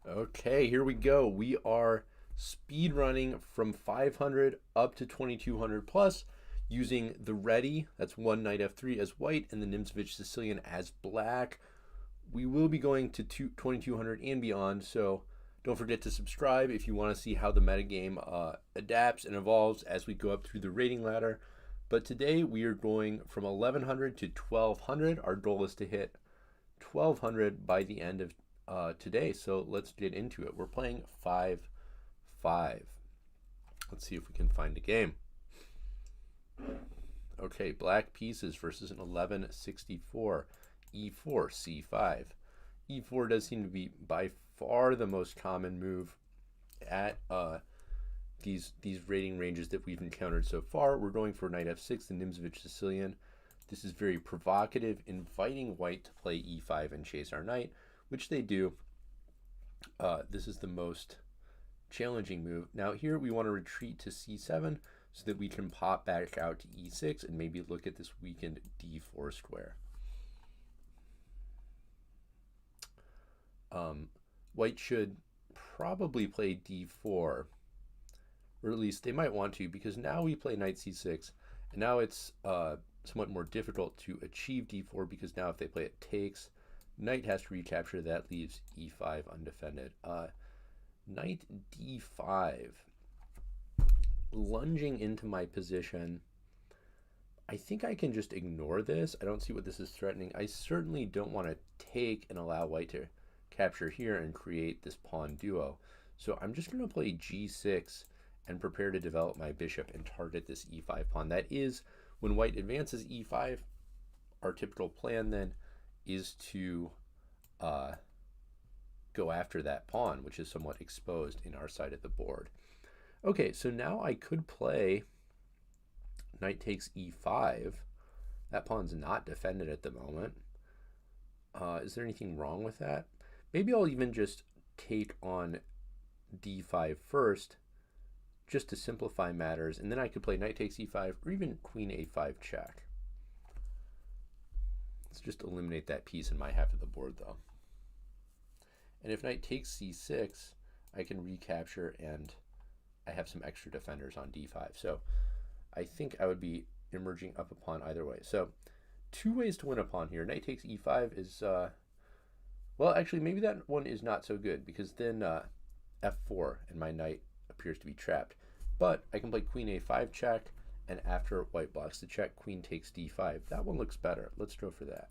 Okay, here we go. We are speed running from 500 up to 2200 plus using the Reti, that's one knight f3 as white, and the Nimzowitsch Sicilian as black. We will be going to 2200 and beyond, so don't forget to subscribe if you want to see how the metagame adapts and evolves as we go up through the rating ladder. But today we are going from 1100 to 1200. Our goal is to hit 1200 by the end of today, so let's get into it. We're playing 5-5. Let's see if we can find a game. Okay, black pieces versus an 1164. E4, C5. E4 does seem to be by far the most common move at these rating ranges that we've encountered so far. We're going for knight f6, the Nimzowitsch Sicilian. This is very provocative, inviting white to play e5 and chase our knight, which they do. This is the most challenging move. Now here we want to retreat to c7 so that we can pop back out to e6 and maybe look at this weakened d4 square. White should probably play d4, or at least they might want to, because now we play knight c6, and now it's somewhat more difficult to achieve d4, because now if they play it takes, knight has to recapture. That leaves e5 undefended. Knight d5, lunging into my position. I think I can just ignore this. I don't see what this is threatening. I certainly don't want to take and allow white to capture here and create this pawn duo. So I'm just going to play g6 and prepare to develop my bishop and target this e5 pawn. That is, when white advances e5, our typical plan then is to go after that pawn, which is somewhat exposed in our side of the board. Okay, so now I could play knight takes e5. That pawn's not defended at the moment. Is there anything wrong with that? Maybe I'll even just take on d5 first, just to simplify matters, and then I could play knight takes e5 or even queen a5 check. Let's just eliminate that piece in my half of the board though. And if knight takes c6, I can recapture, and I have some extra defenders on d5. So I think I would be emerging up a pawn either way. So two ways to win a pawn here. Knight takes e5 is, well, actually maybe that one is not so good, because then f4 and my knight appears to be trapped. But I can play queen a5 check, and after white blocks the check, queen takes d5. That one looks better. Let's go for that.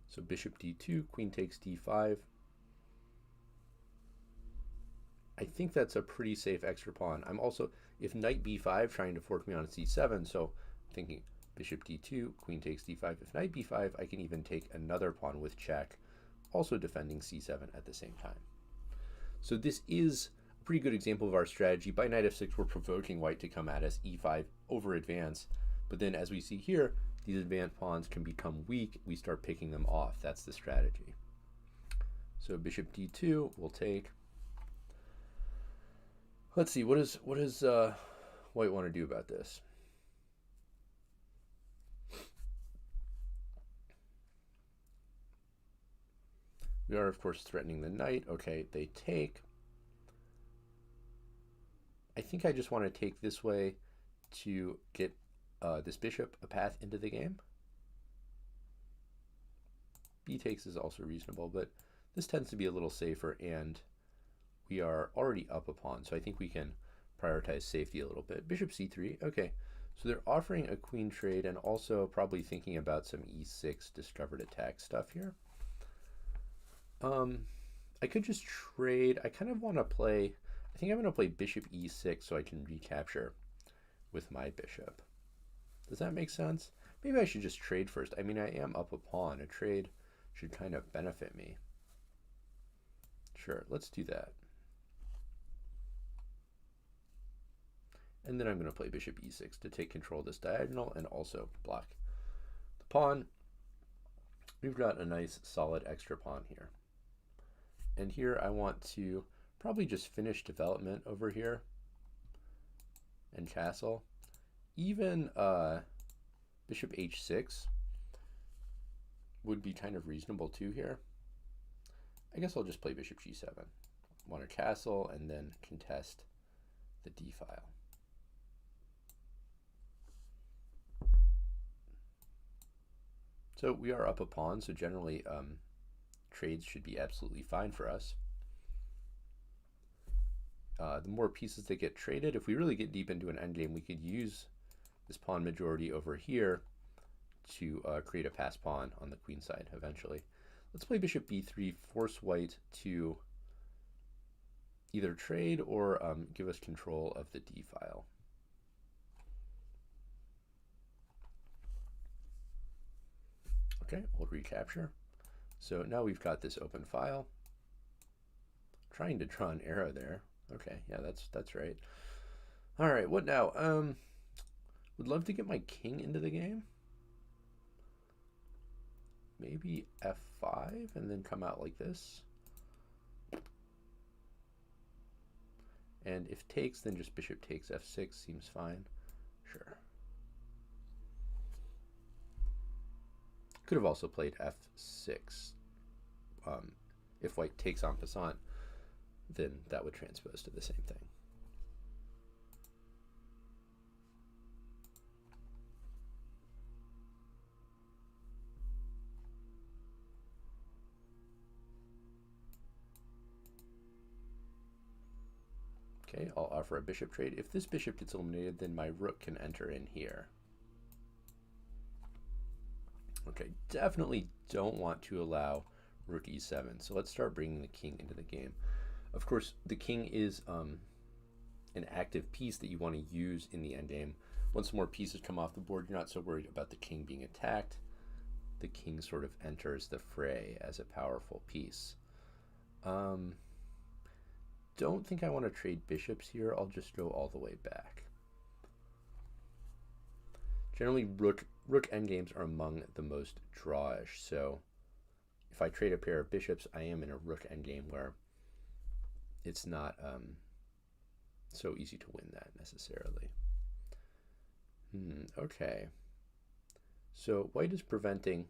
So bishop d2, queen takes d5. I think that's a pretty safe extra pawn. I'm also, if knight b5, trying to force me on c7, so I'm thinking bishop d2, queen takes d5. If knight b5, I can even take another pawn with check, also defending c7 at the same time. So this is a pretty good example of our strategy. By knight f6, we're provoking white to come at us, e5 over advance. But then as we see here, these advanced pawns can become weak. We start picking them off. That's the strategy. So bishop d2 will take. Let's see, what does white want to do about this? We are, of course, threatening the knight. Okay, they take. I think I just want to take this way to get this bishop a path into the game. B takes is also reasonable, but this tends to be a little safer, and we are already up a pawn, so I think we can prioritize safety a little bit. Bishop c3, okay. So they're offering a queen trade and also probably thinking about some e6 discovered attack stuff here. I could just trade. I kind of want to play, I think I'm going to play bishop e6 so I can recapture with my bishop. Does that make sense? Maybe I should just trade first. I mean, I am up a pawn. A trade should kind of benefit me. Sure, let's do that. And then I'm going to play bishop e6 to take control of this diagonal and also block the pawn. We've got a nice solid extra pawn here. And here I want to probably just finish development over here and castle. Even Bishop h6 would be kind of reasonable too here. I guess I'll just play bishop g7. Want to castle and then contest the d file. So we are up a pawn, so generally trades should be absolutely fine for us. The more pieces that get traded, if we really get deep into an endgame, we could use this pawn majority over here to create a pass pawn on the queen side eventually. Let's play bishop b3, force white to either trade or give us control of the d file. Okay, we'll recapture. So now we've got this open file. Trying to draw an arrow there. Okay, yeah, that's right. All right, what now? Would love to get my king into the game. Maybe f5 and then come out like this. And if takes, then just bishop takes f6 seems fine. Sure. Could have also played f6. If white takes en passant, then that would transpose to the same thing. Okay, I'll offer a bishop trade. If this bishop gets eliminated, then my rook can enter in here. Okay, definitely don't want to allow rook e7. So let's start bringing the king into the game. Of course, the king is an active piece that you want to use in the endgame. Once more pieces come off the board, you're not so worried about the king being attacked. The king sort of enters the fray as a powerful piece. Don't think I want to trade bishops here. I'll just go all the way back. Generally, rook endgames are among the most drawish, so if I trade a pair of bishops, I am in a rook endgame where it's not so easy to win that necessarily. Okay. So white is preventing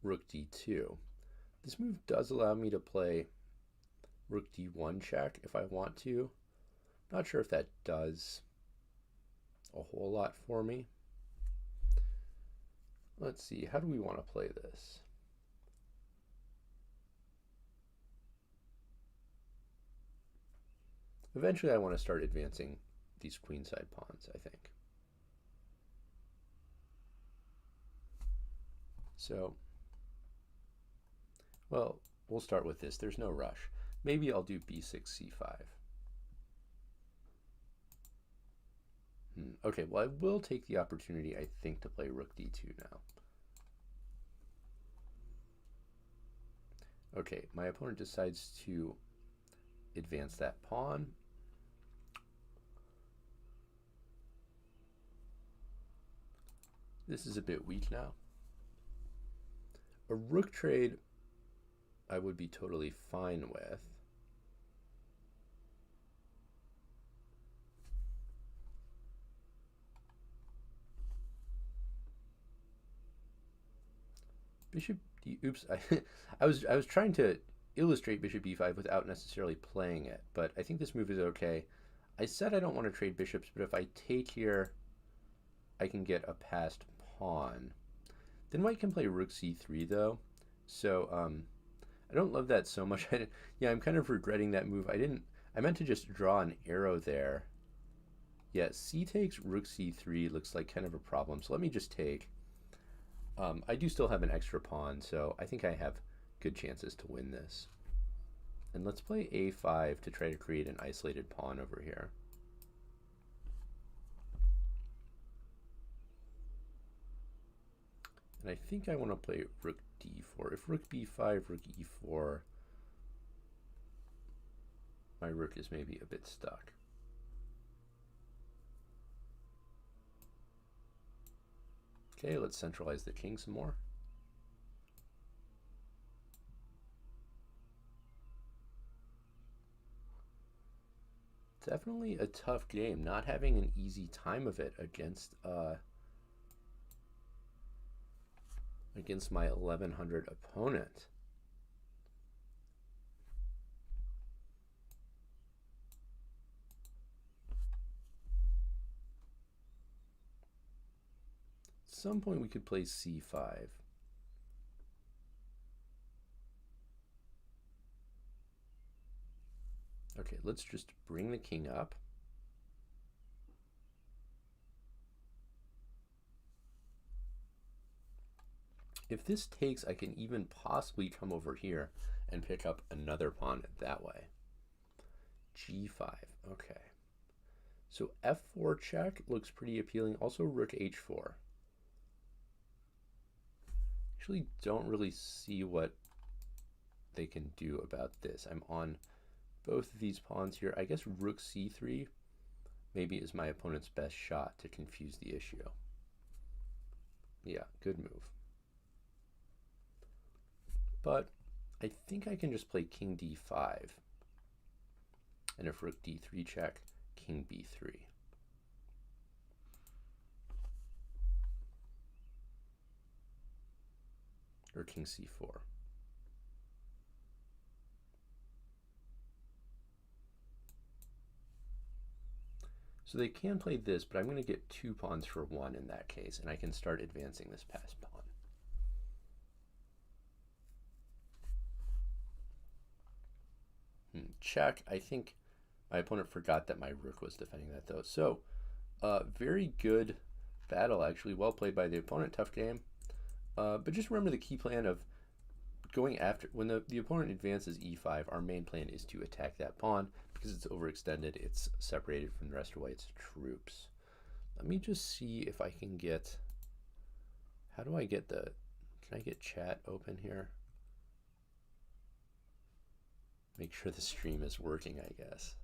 rook d2. This move does allow me to play rook d1 check if I want to. Not sure if that does a whole lot for me. Let's see, how do we want to play this? Eventually I want to start advancing these queenside pawns, I think. So, well, we'll start with this. There's no rush. Maybe I'll do b6, c5. Okay, well, I will take the opportunity, I think, to play rook d2 now. Okay, my opponent decides to advance that pawn. This is a bit weak now. A rook trade I would be totally fine with. Bishop d, oops, I was trying to illustrate bishop b5 without necessarily playing it, but I think this move is okay. I said I don't want to trade bishops, but if I take here, I can get a passed pawn. Then white can play rook c3 though, so I don't love that so much. Yeah, I'm kind of regretting that move. I meant to just draw an arrow there. Yeah, c takes rook c3 looks like kind of a problem, so let me just take. I do still have an extra pawn, so I think I have good chances to win this. And let's play a5 to try to create an isolated pawn over here. And I think I want to play rook d4. If rook b5, rook e4, my rook is maybe a bit stuck. Okay, let's centralize the king some more. Definitely a tough game. Not having an easy time of it against my 1100 opponent. At some point we could play c5. Okay, let's just bring the king up. If this takes, I can even possibly come over here and pick up another pawn that way. g5, okay. So f4 check looks pretty appealing. Also rook h4. Actually don't really see what they can do about this. I'm on both of these pawns here. I guess rook c3 maybe is my opponent's best shot to confuse the issue. Yeah, good move. But I think I can just play king d5. And if rook d3 check, king b3. Or king c4. So they can play this, but I'm going to get 2 pawns for 1 in that case, and I can start advancing this passed pawn. Check. I think my opponent forgot that my rook was defending that, though. So, very good battle, actually. Well played by the opponent. Tough game. But just remember the key plan of going after, when the opponent advances e5, our main plan is to attack that pawn. Because it's overextended, it's separated from the rest of White's troops. Let me just see if I can get, how do I get can I get chat open here? Make sure the stream is working, I guess.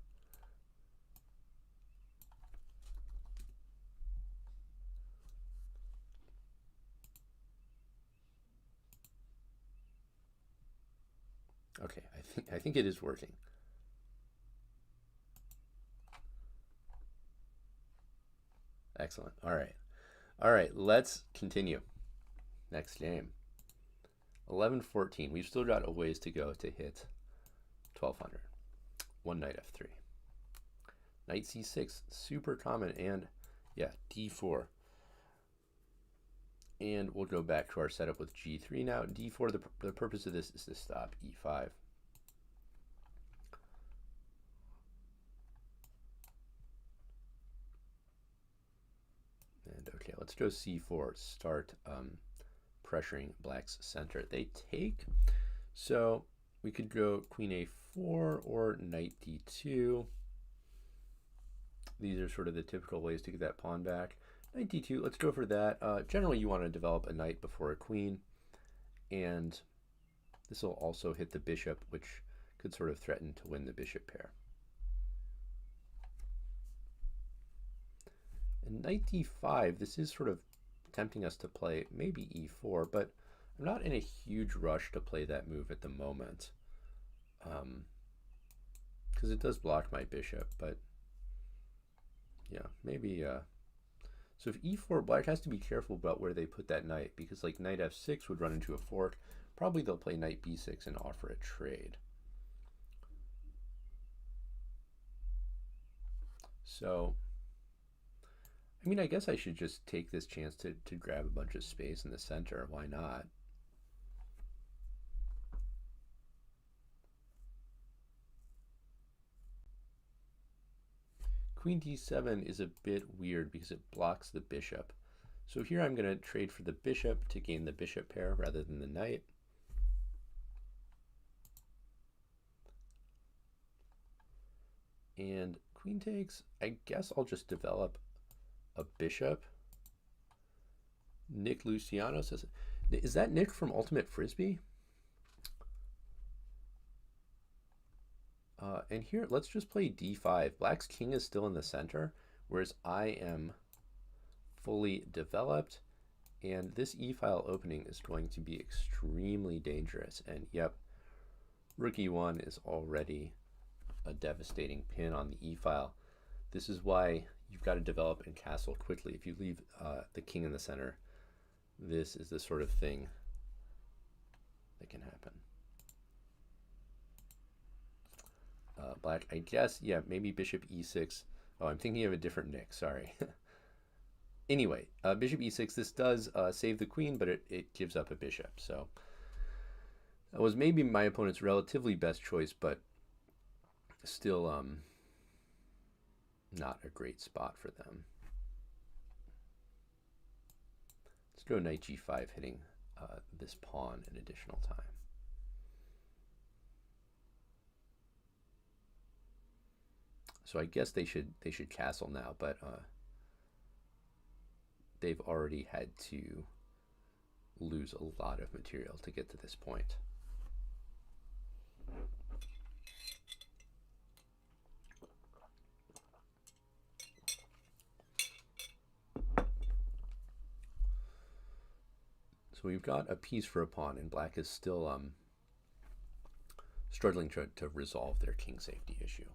Okay, I think it is working. Excellent. All right, let's continue. Next game. 11-14. We've still got a ways to go to hit 1200. One knight f3. Knight c6, super common, and yeah, d4. And we'll go back to our setup with g3 now. d4, the purpose of this is to stop e5. And okay, let's go c4, start pressuring black's center. They take, so we could go queen a4 or knight d2. These are sort of the typical ways to get that pawn back. Knight d2, let's go for that. Generally, you want to develop a knight before a queen, and this will also hit the bishop, which could sort of threaten to win the bishop pair. And knight d5, this is sort of tempting us to play maybe e4, but I'm not in a huge rush to play that move at the moment, because it does block my bishop, but yeah, maybe, so if e4, black has to be careful about where they put that knight, because like knight f6 would run into a fork. Probably they'll play knight b6 and offer a trade. So, I mean, I guess I should just take this chance to grab a bunch of space in the center. Why not? Queen d7 is a bit weird because it blocks the bishop. So here I'm going to trade for the bishop to gain the bishop pair rather than the knight. And queen takes, I guess I'll just develop a bishop. Nick Luciano says, is that Nick from Ultimate Frisbee? And here, let's just play d5. Black's king is still in the center, whereas I am fully developed. And this e-file opening is going to be extremely dangerous. And yep, rook e1 is already a devastating pin on the e-file. This is why you've got to develop and castle quickly. If you leave the king in the center, this is the sort of thing that can happen. Black, I guess, yeah, maybe bishop e6. Oh, I'm thinking of a different Nick, sorry. Anyway, bishop e6, this does save the queen, but it gives up a bishop. So that was maybe my opponent's relatively best choice, but still not a great spot for them. Let's go knight g5, hitting this pawn an additional time. So I guess they should castle now, but they've already had to lose a lot of material to get to this point. So we've got a piece for a pawn, and black is still struggling to resolve their king safety issue.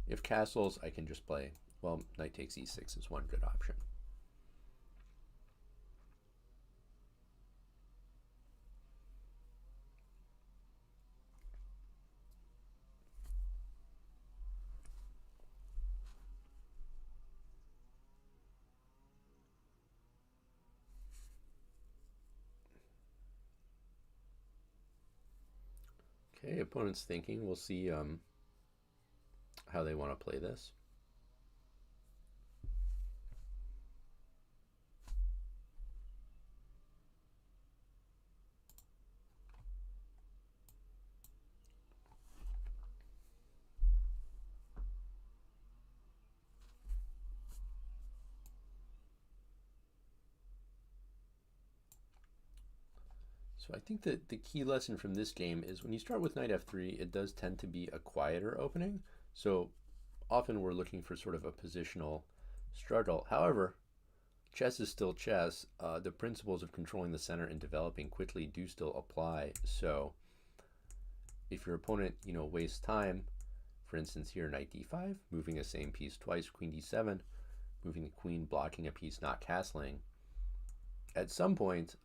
If castles, I can just play, well, knight takes e6 is one good option. Okay, opponent's thinking. We'll see how they want to play this. So I think that the key lesson from this game is when you start with knight f3, it does tend to be a quieter opening. So often we're looking for sort of a positional struggle. However, chess is still chess. The principles of controlling the center and developing quickly do still apply. So if your opponent, wastes time, for instance here, knight d5, moving the same piece twice, queen d7, moving the queen, blocking a piece, not castling, at some point,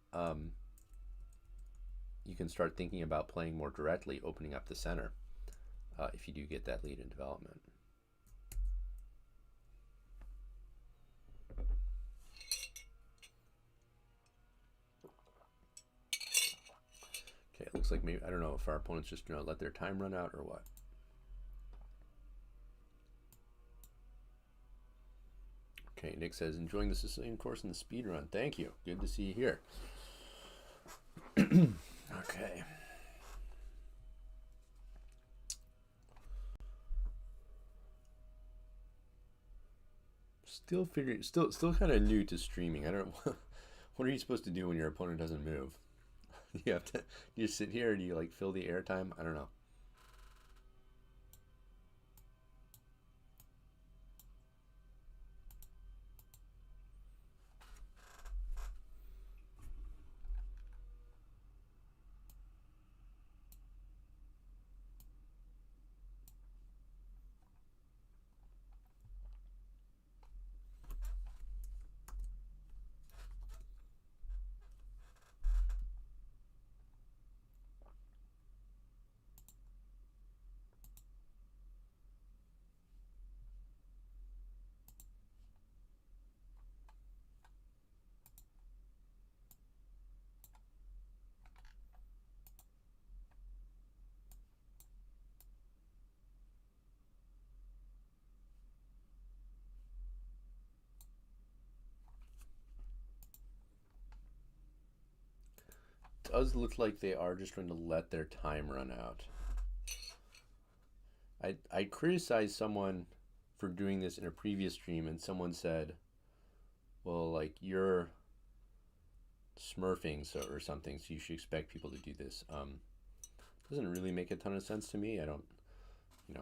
you can start thinking about playing more directly, opening up the center, if you do get that lead in development. Okay, it looks like maybe, I don't know if our opponent's just going to let their time run out or what. Okay, Nick says, enjoying the Sicilian course in the speed run. Thank you. Good to see you here. Okay. Still kind of new to streaming. I don't know. What are you supposed to do when your opponent doesn't move? You have to, you just sit here and you like fill the airtime? I don't know. Does look like they are just going to let their time run out. I criticized someone for doing this in a previous stream, and someone said, well, like, you're smurfing or something, so you should expect people to do this. Doesn't really make a ton of sense to me. I don't,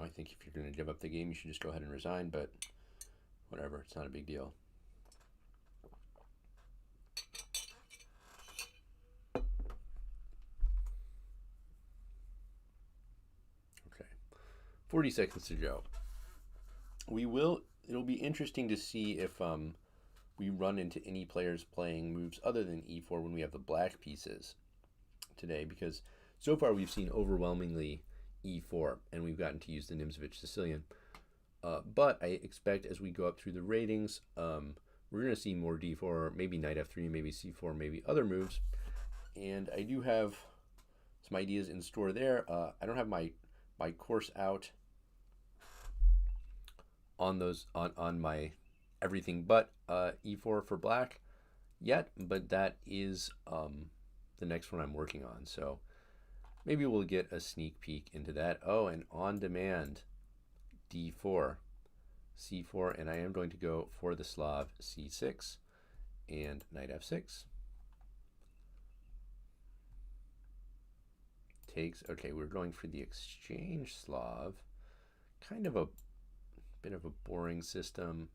I think if you're going to give up the game, you should just go ahead and resign, but whatever, it's not a big deal. 40 seconds to go. It'll be interesting to see if we run into any players playing moves other than e4 when we have the black pieces today, because so far we've seen overwhelmingly e4, and we've gotten to use the Nimzowitsch Sicilian. But I expect as we go up through the ratings, we're going to see more d4, maybe knight f3, maybe c4, maybe other moves. And I do have some ideas in store there. I don't have my course out on those on my everything but e4 for black yet, but that is the next one I'm working on. So maybe we'll get a sneak peek into that. Oh, and on demand d4, c4, and I am going to go for the Slav c6 and knight f6. Takes, okay, we're going for the exchange Slav. Kind of a bit of a boring system.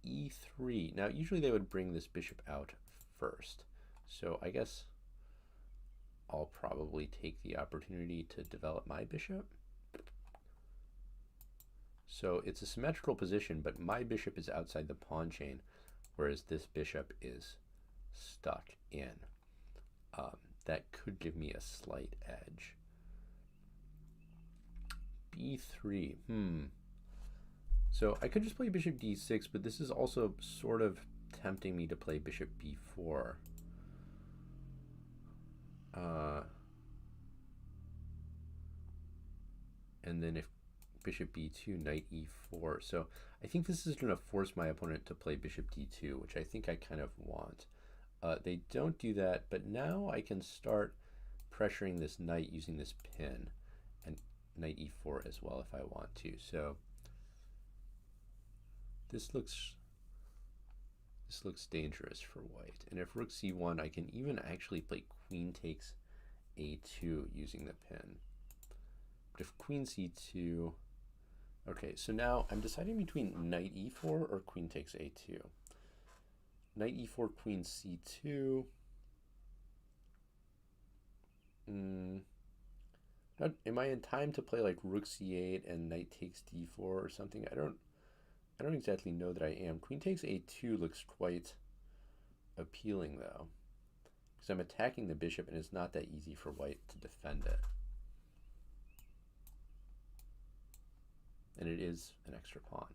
e3. Now, usually they would bring this bishop out first. So I guess I'll probably take the opportunity to develop my bishop. So it's a symmetrical position, but my bishop is outside the pawn chain, whereas this bishop is stuck in. That could give me a slight edge. b3. So I could just play bishop d6, but this is also sort of tempting me to play bishop b4. And then if bishop b2, knight e4. So I think this is going to force my opponent to play bishop d2, which I think I kind of want. They don't do that, but now I can start pressuring this knight using this pin, and knight e4 as well if I want to. So this looks dangerous for white. And if rook c1, I can even actually play queen takes a2 using the pin. But if queen c2, okay, so now I'm deciding between knight e4 or queen takes a2. Knight e4, queen c2. Am I in time to play like rook c8 and knight takes d4 or something? I don't exactly know that I am. Queen takes a2 looks quite appealing though, because I'm attacking the bishop and it's not that easy for white to defend it. And it is an extra pawn.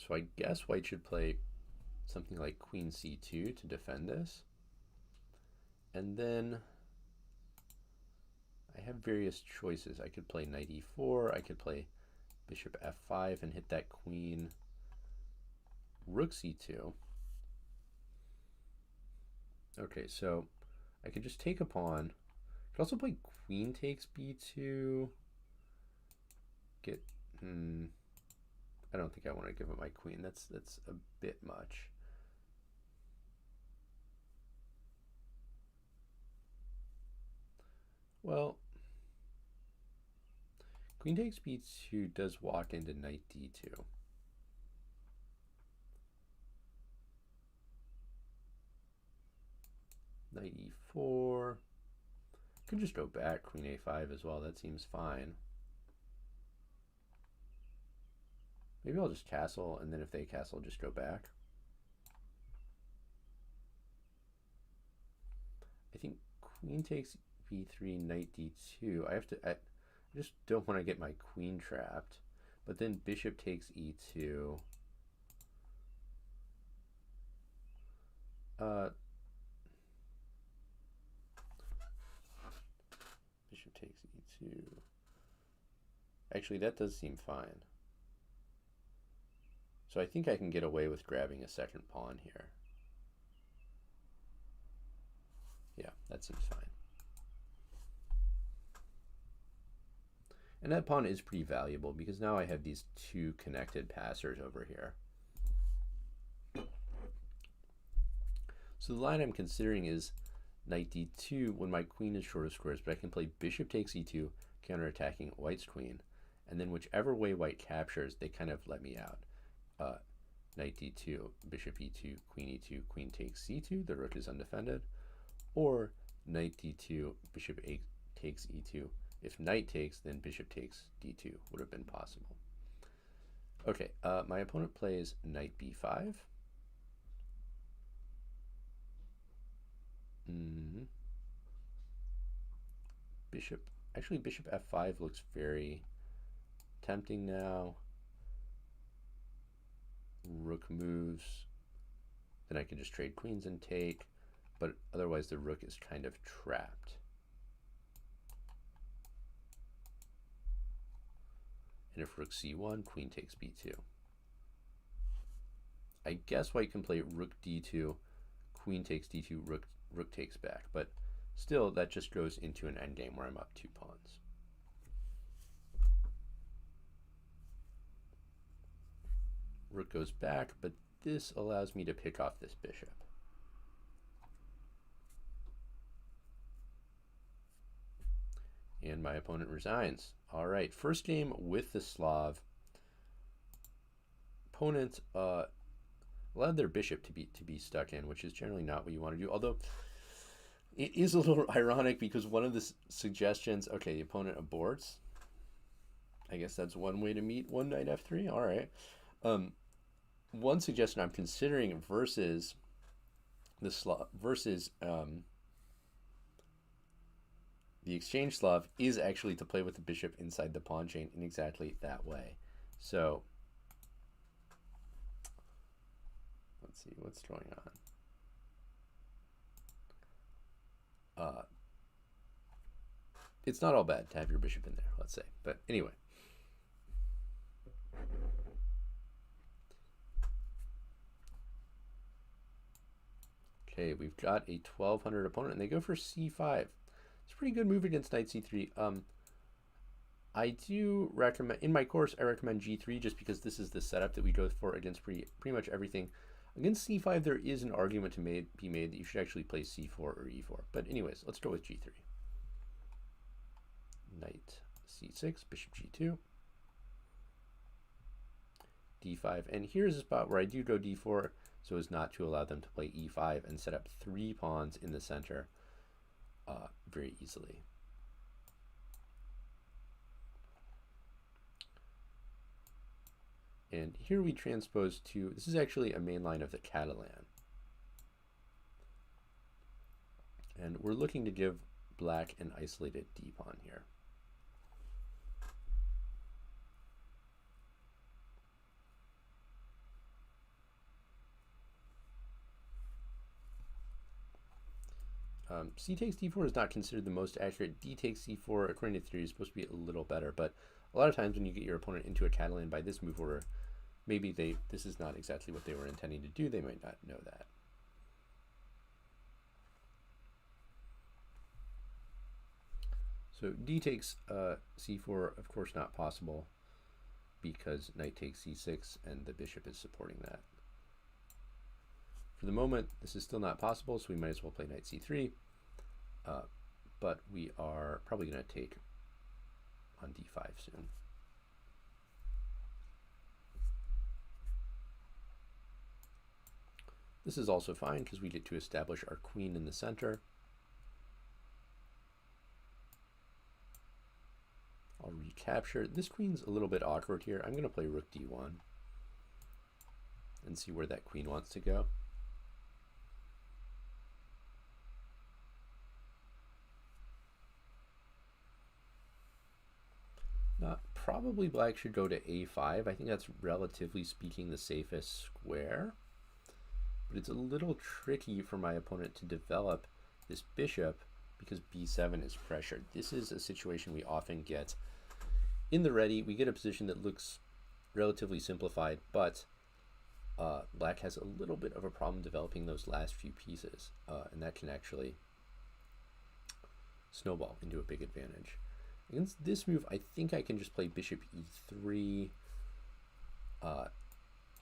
So I guess white should play something like queen c2 to defend this. And then I have various choices. I could play knight e4, I could play bishop f5 and hit that queen. Rook c2. Okay, so I could just take a pawn. I could also play queen takes b2. Get I don't think I want to give up my queen. That's a bit much. Well, queen takes b2 does walk into knight d2. Knight e4. Could just go back, queen a5 as well. That seems fine. Maybe I'll just castle, and then if they castle, just go back. I think queen takes b3, knight d2. I just don't want to get my queen trapped. But then bishop takes e2. Bishop takes e2. Actually, that does seem fine. So I think I can get away with grabbing a second pawn here. Yeah, that seems fine. And that pawn is pretty valuable because now I have these two connected passers over here. So the line I'm considering is knight d2 when my queen is short of squares, but I can play bishop takes e2, counterattacking white's queen, and then whichever way white captures, they kind of let me out. Knight d2, bishop e2, queen e2, queen takes c2, the rook is undefended, or knight d2, bishop takes e2. If knight takes, then bishop takes d2 would have been possible. Okay, my opponent plays knight b5. Bishop f5 looks very tempting now. Rook moves, then I can just trade queens and take, but otherwise the rook is kind of trapped. And if rook c1, queen takes b2. I guess white can play rook d2, queen takes d2, rook takes back, but still that just goes into an endgame where I'm up 2 pawns. Rook goes back, but this allows me to pick off this bishop. And my opponent resigns. All right, first game with the Slav. Opponent allowed their bishop to be stuck in, which is generally not what you want to do. Although it is a little ironic because one of the suggestions, okay, the opponent aborts. I guess that's one way to meet one knight f3. All right. One suggestion I'm considering versus the Slav versus the exchange Slav is actually to play with the bishop inside the pawn chain in exactly that way. So let's see what's going on. It's not all bad to have your bishop in there, let's say. But anyway. Okay, we've got a 1200 opponent, and they go for c5. It's a pretty good move against knight c3. I do recommend, in my course, I recommend g3 just because this is the setup that we go for against pretty much everything. Against c5, there is an argument to be made that you should actually play c4 or e4. But anyways, let's go with g3. Knight c6, bishop g2, d5. And here's a spot where I do go d4 so as not to allow them to play e5 and set up 3 pawns in the center very easily. And here we transpose to, this is actually a main line of the Catalan. And we're looking to give black an isolated d-pawn here. C takes d4 is not considered the most accurate. D takes c4, according to theory, is supposed to be a little better, but a lot of times when you get your opponent into a Catalan by this move order, maybe this is not exactly what they were intending to do. They might not know that. So d takes c4, of course not possible because knight takes c6 and the bishop is supporting that. For the moment, this is still not possible, so we might as well play knight c3. But we are probably going to take on d5 soon. This is also fine because we get to establish our queen in the center. I'll recapture. This queen's a little bit awkward here. I'm going to play rook d1 and see where that queen wants to go. Probably black should go to a5. I think that's relatively speaking the safest square. But it's a little tricky for my opponent to develop this bishop because b7 is pressured. This is a situation we often get in the Reti. We get a position that looks relatively simplified, but black has a little bit of a problem developing those last few pieces, and that can actually snowball into a big advantage. Against this move, I think I can just play bishop e3,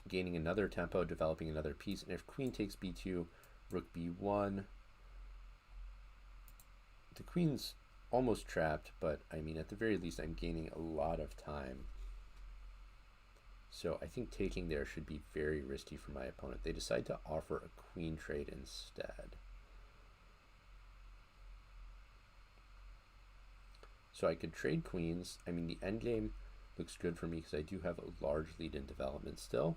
gaining another tempo, developing another piece. And if queen takes b2, rook b1, the queen's almost trapped, but I mean, at the very least, I'm gaining a lot of time. So I think taking there should be very risky for my opponent. They decide to offer a queen trade instead. So I could trade queens. I mean, the endgame looks good for me because I do have a large lead in development still.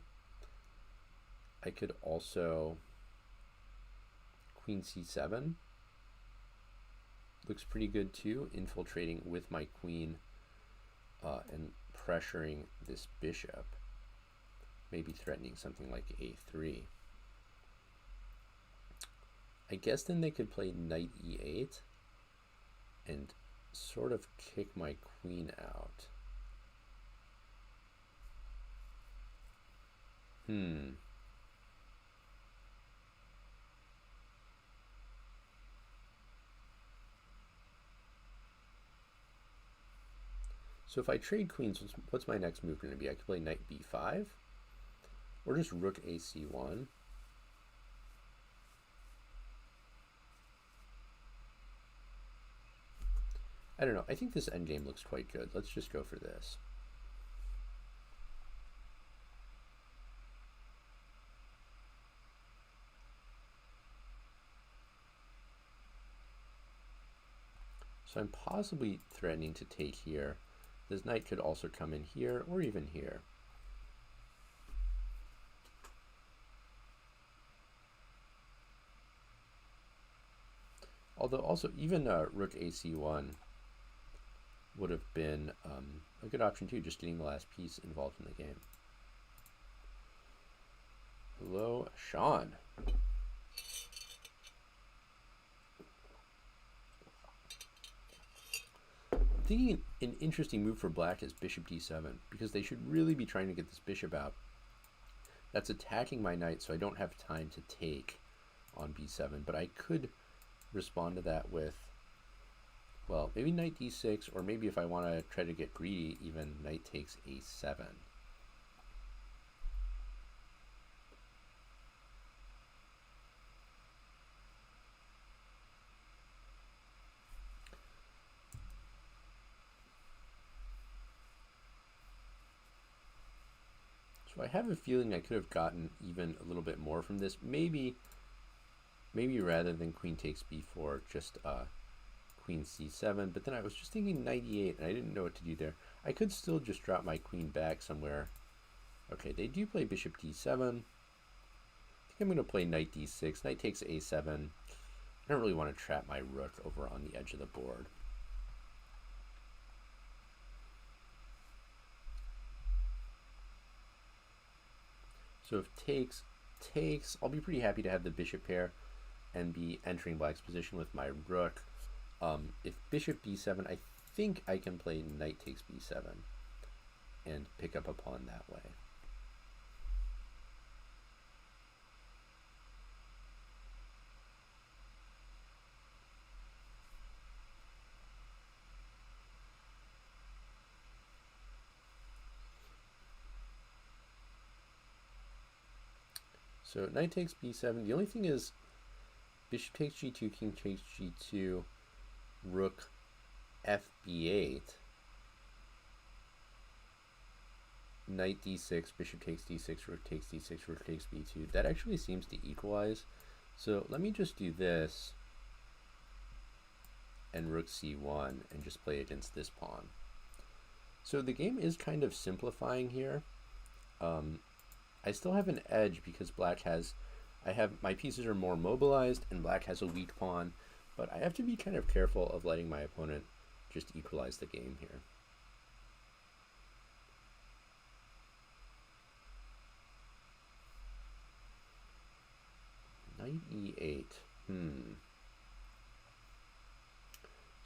I could also queen c7. Looks pretty good too, infiltrating with my queen and pressuring this bishop. Maybe threatening something like a3. I guess then they could play knight e8 and sort of kick my queen out. So if I trade queens, what's my next move going to be? I could play knight b5, or just rook ac1. I don't know. I think this endgame looks quite good. Let's just go for this. So I'm possibly threatening to take here. This knight could also come in here or even here. Although also even rook ac1 would have been a good option too, just getting the last piece involved in the game. Hello, Sean. I'm thinking an interesting move for black is bishop d7, because they should really be trying to get this bishop out. That's attacking my knight, so I don't have time to take on b7, but I could respond to that with, well, maybe knight d6, or maybe if I want to try to get greedy, even knight takes a7. So I have a feeling I could have gotten even a little bit more from this. Maybe rather than queen takes b4, just queen c7. But then I was just thinking knight e8, and I didn't know what to do there. I could still just drop my queen back somewhere. Okay, they do play bishop d7. I think I'm going to play knight d6. Knight takes a7. I don't really want to trap my rook over on the edge of the board. So if takes, I'll be pretty happy to have the bishop pair and be entering black's position with my rook. If bishop b7, I think I can play knight takes b7 and pick up a pawn that way. So knight takes b7. The only thing is bishop takes g2, king takes g2, rook fb8, knight d6, bishop takes d6, rook takes d6, rook takes b2. That actually seems to equalize. So let me just do this and rook c1 and just play against this pawn. So the game is kind of simplifying here. I still have an edge because black has, my pieces are more mobilized and black has a weak pawn, but I have to be kind of careful of letting my opponent just equalize the game here. Knight e8.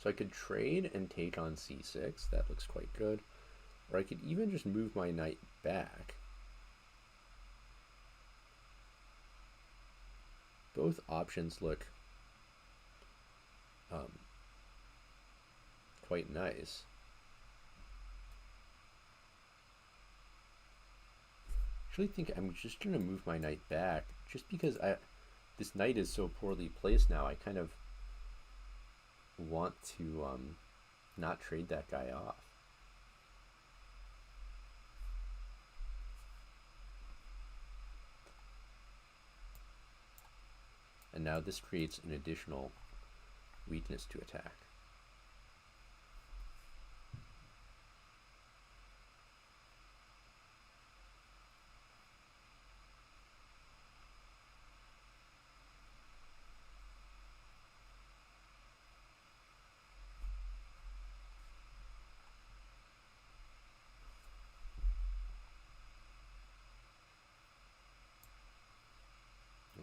So I could trade and take on c6. That looks quite good. Or I could even just move my knight back. Both options look quite nice. I actually think I'm just going to move my knight back just because this knight is so poorly placed now. I kind of want to not trade that guy off. And now this creates an additional weakness to attack.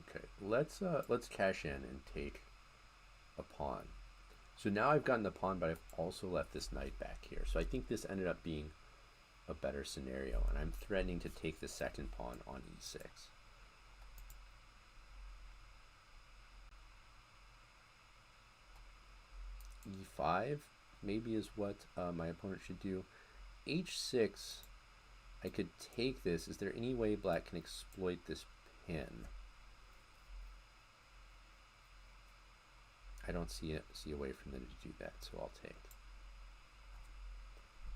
Okay, let's cash in and take a pawn. So now I've gotten the pawn, but I've also left this knight back here. So I think this ended up being a better scenario, and I'm threatening to take the second pawn on e6. e5 maybe is what my opponent should do. h6, I could take this. Is there any way black can exploit this pin? I don't see a way for them to do that, so I'll take.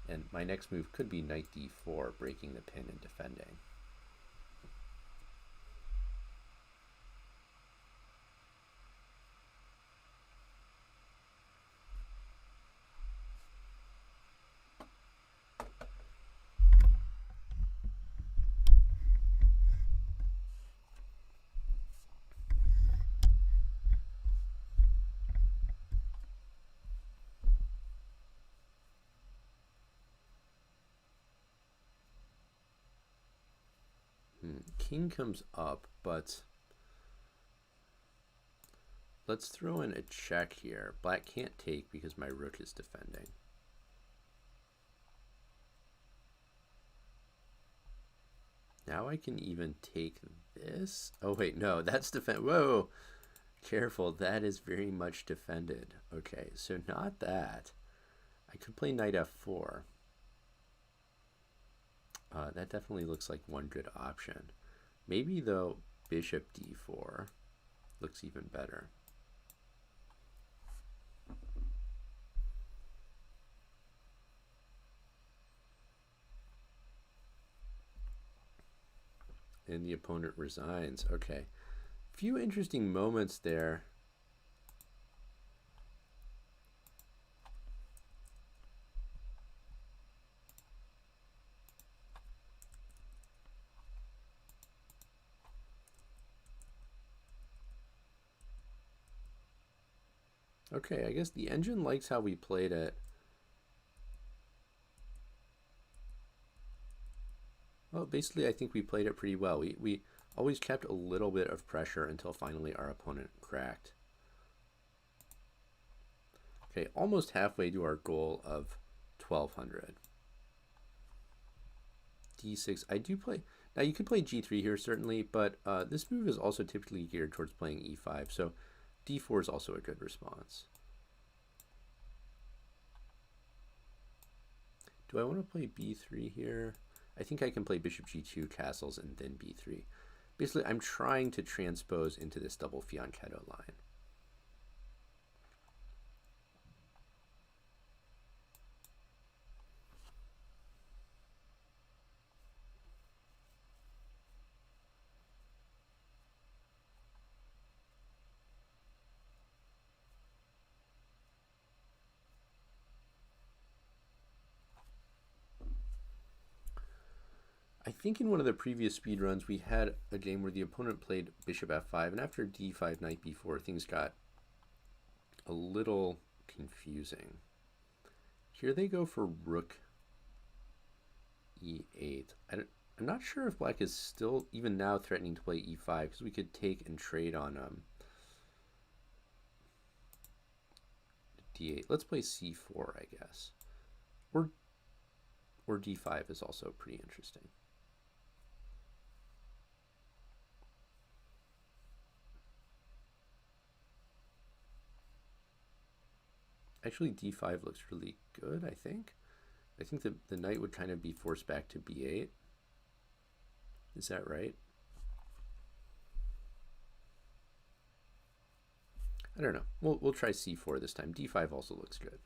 And my next move could be knight d4, breaking the pin and defending. King comes up, but let's throw in a check here. Black can't take because my rook is defending. Now I can even take this. Oh wait, no, that's defend. Whoa, careful, that is very much defended. Okay, so not that. I could play knight f4. That definitely looks like one good option. Maybe though bishop d4 looks even better. And the opponent resigns. Okay, few interesting moments there. Okay, I guess the engine likes how we played it. Well, basically, I think we played it pretty well. We always kept a little bit of pressure until finally our opponent cracked. Okay, almost halfway to our goal of 1200. d6, I do play. Now, you could play g3 here, certainly, but this move is also typically geared towards playing e5, so d4 is also a good response. Do I want to play b3 here? I think I can play bishop g2, castles, and then b3. Basically, I'm trying to transpose into this double fianchetto line. I think in one of the previous speedruns, we had a game where the opponent played bishop f5, and after d5, knight b4, things got a little confusing. Here they go for rook e8. I'm not sure if black is still, even now, threatening to play e5, because we could take and trade on d8. Let's play c4, I guess. Or d5 is also pretty interesting. Actually, d5 looks really good, I think. I think the knight would kind of be forced back to b8. Is that right? I don't know. We'll try c4 this time. d5 also looks good.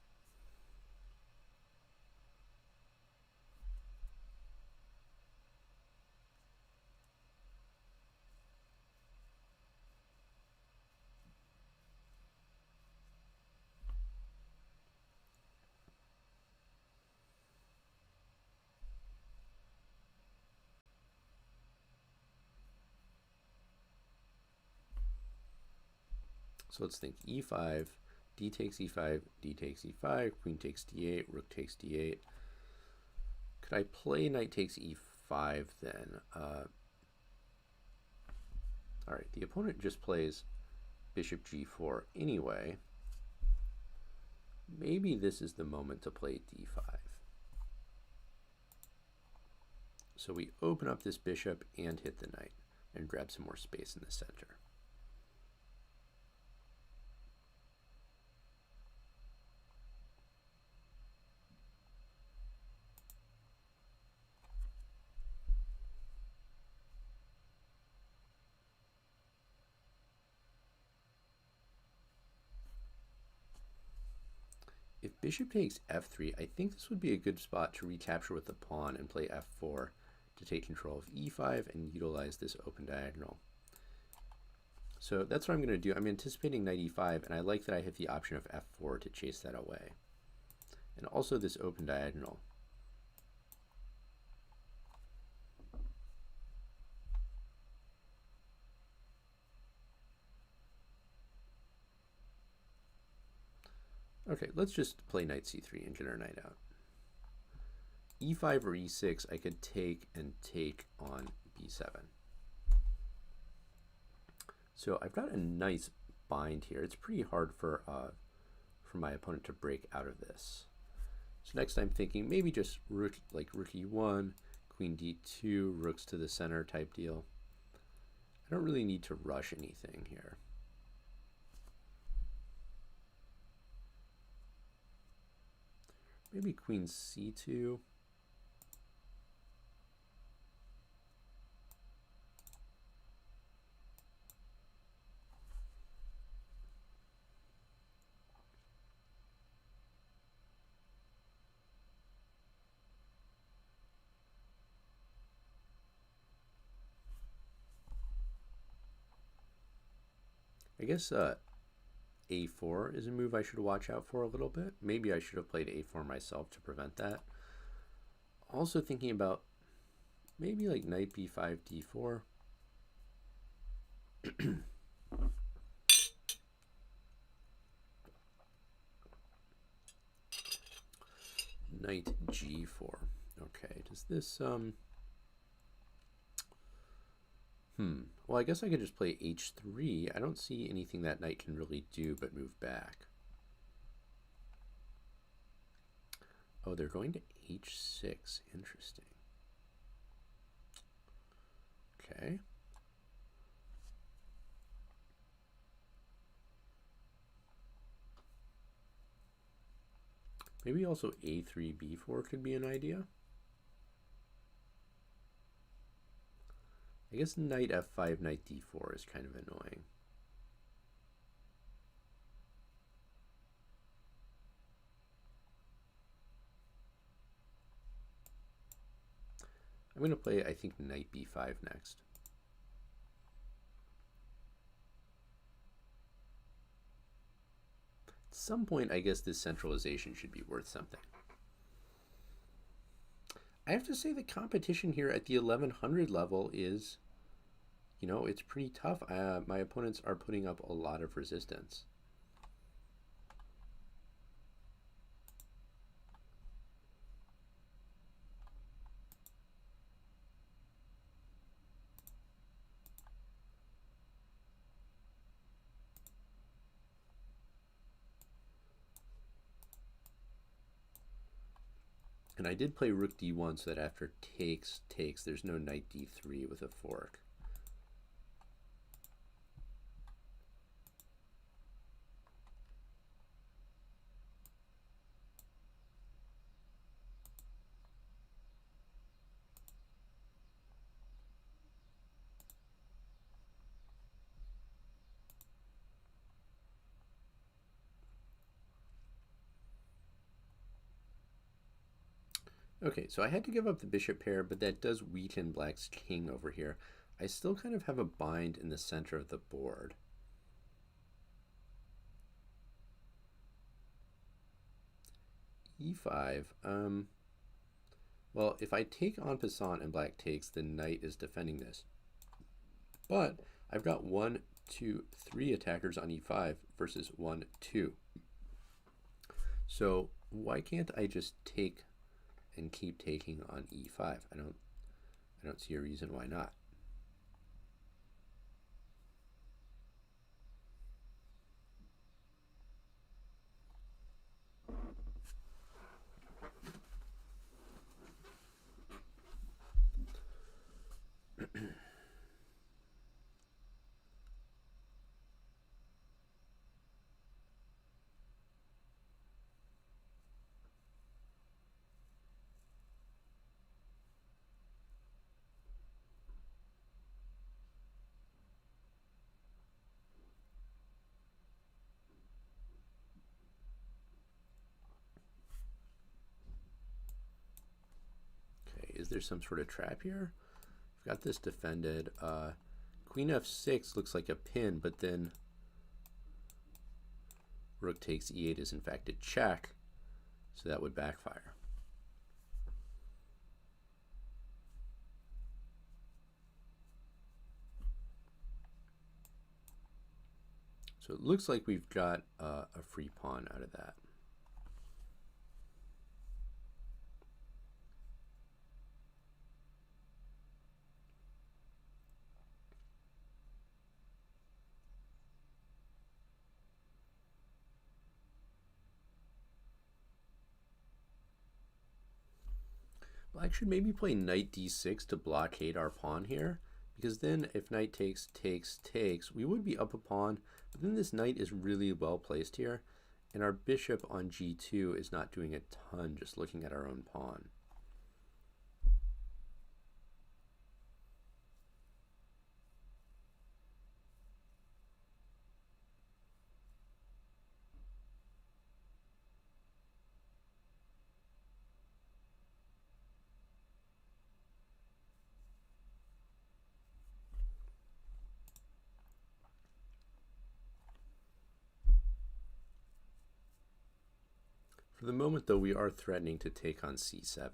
So let's think e5, d takes e5, d takes e5, queen takes d8, rook takes d8. Could I play knight takes e5 then? All right, the opponent just plays bishop g4 anyway. Maybe this is the moment to play d5. So we open up this bishop and hit the knight and grab some more space in the center. If bishop takes f3, I think this would be a good spot to recapture with the pawn and play f4 to take control of e5 and utilize this open diagonal. So that's what I'm going to do. I'm anticipating knight e5, and I like that I have the option of f4 to chase that away. And also this open diagonal. Okay, let's just play knight c3 and get our knight out. e5 or e6, I could take and take on b7. So I've got a nice bind here. It's pretty hard for my opponent to break out of this. So next I'm thinking maybe just rook, like rook e1, queen d2, rooks to the center type deal. I don't really need to rush anything here. Maybe queen c2. I guess a4 is a move I should watch out for a little bit. Maybe I should have played a4 myself to prevent that. Also thinking about maybe like knight b5, d4. Knight g4. Okay, does this well, I guess I could just play h3. I don't see anything that knight can really do but move back. Oh, they're going to h6. Interesting. Okay. Maybe also a3, b4 could be an idea. I guess knight f5, knight d4 is kind of annoying. I'm going to play, I think, knight b5 next. At some point, I guess this centralization should be worth something. I have to say the competition here at the 1100 level is, you know, it's pretty tough. My opponents are putting up a lot of resistance. And I did play rook d1 so that after takes, there's no knight d3 with a fork. Okay, so I had to give up the bishop pair, but that does weaken black's king over here. I still kind of have a bind in the center of the board. E5. Well, if I take en passant and black takes, then knight is defending this. But I've got 1, 2, 3 attackers on e5 versus 1, 2. So why can't I just take and keep taking on e5? I don't see a reason why not. Is there some sort of trap here? I've got this defended. Queen f6 looks like a pin, but then rook takes e8 is in fact a check, so that would backfire. So it looks like we've got a free pawn out of that. Black should maybe play knight d6 to blockade our pawn here, because then if knight takes, takes, takes, we would be up a pawn, but then this knight is really well placed here, and our bishop on g2 is not doing a ton just looking at our own pawn. For the moment, though, we are threatening to take on c7.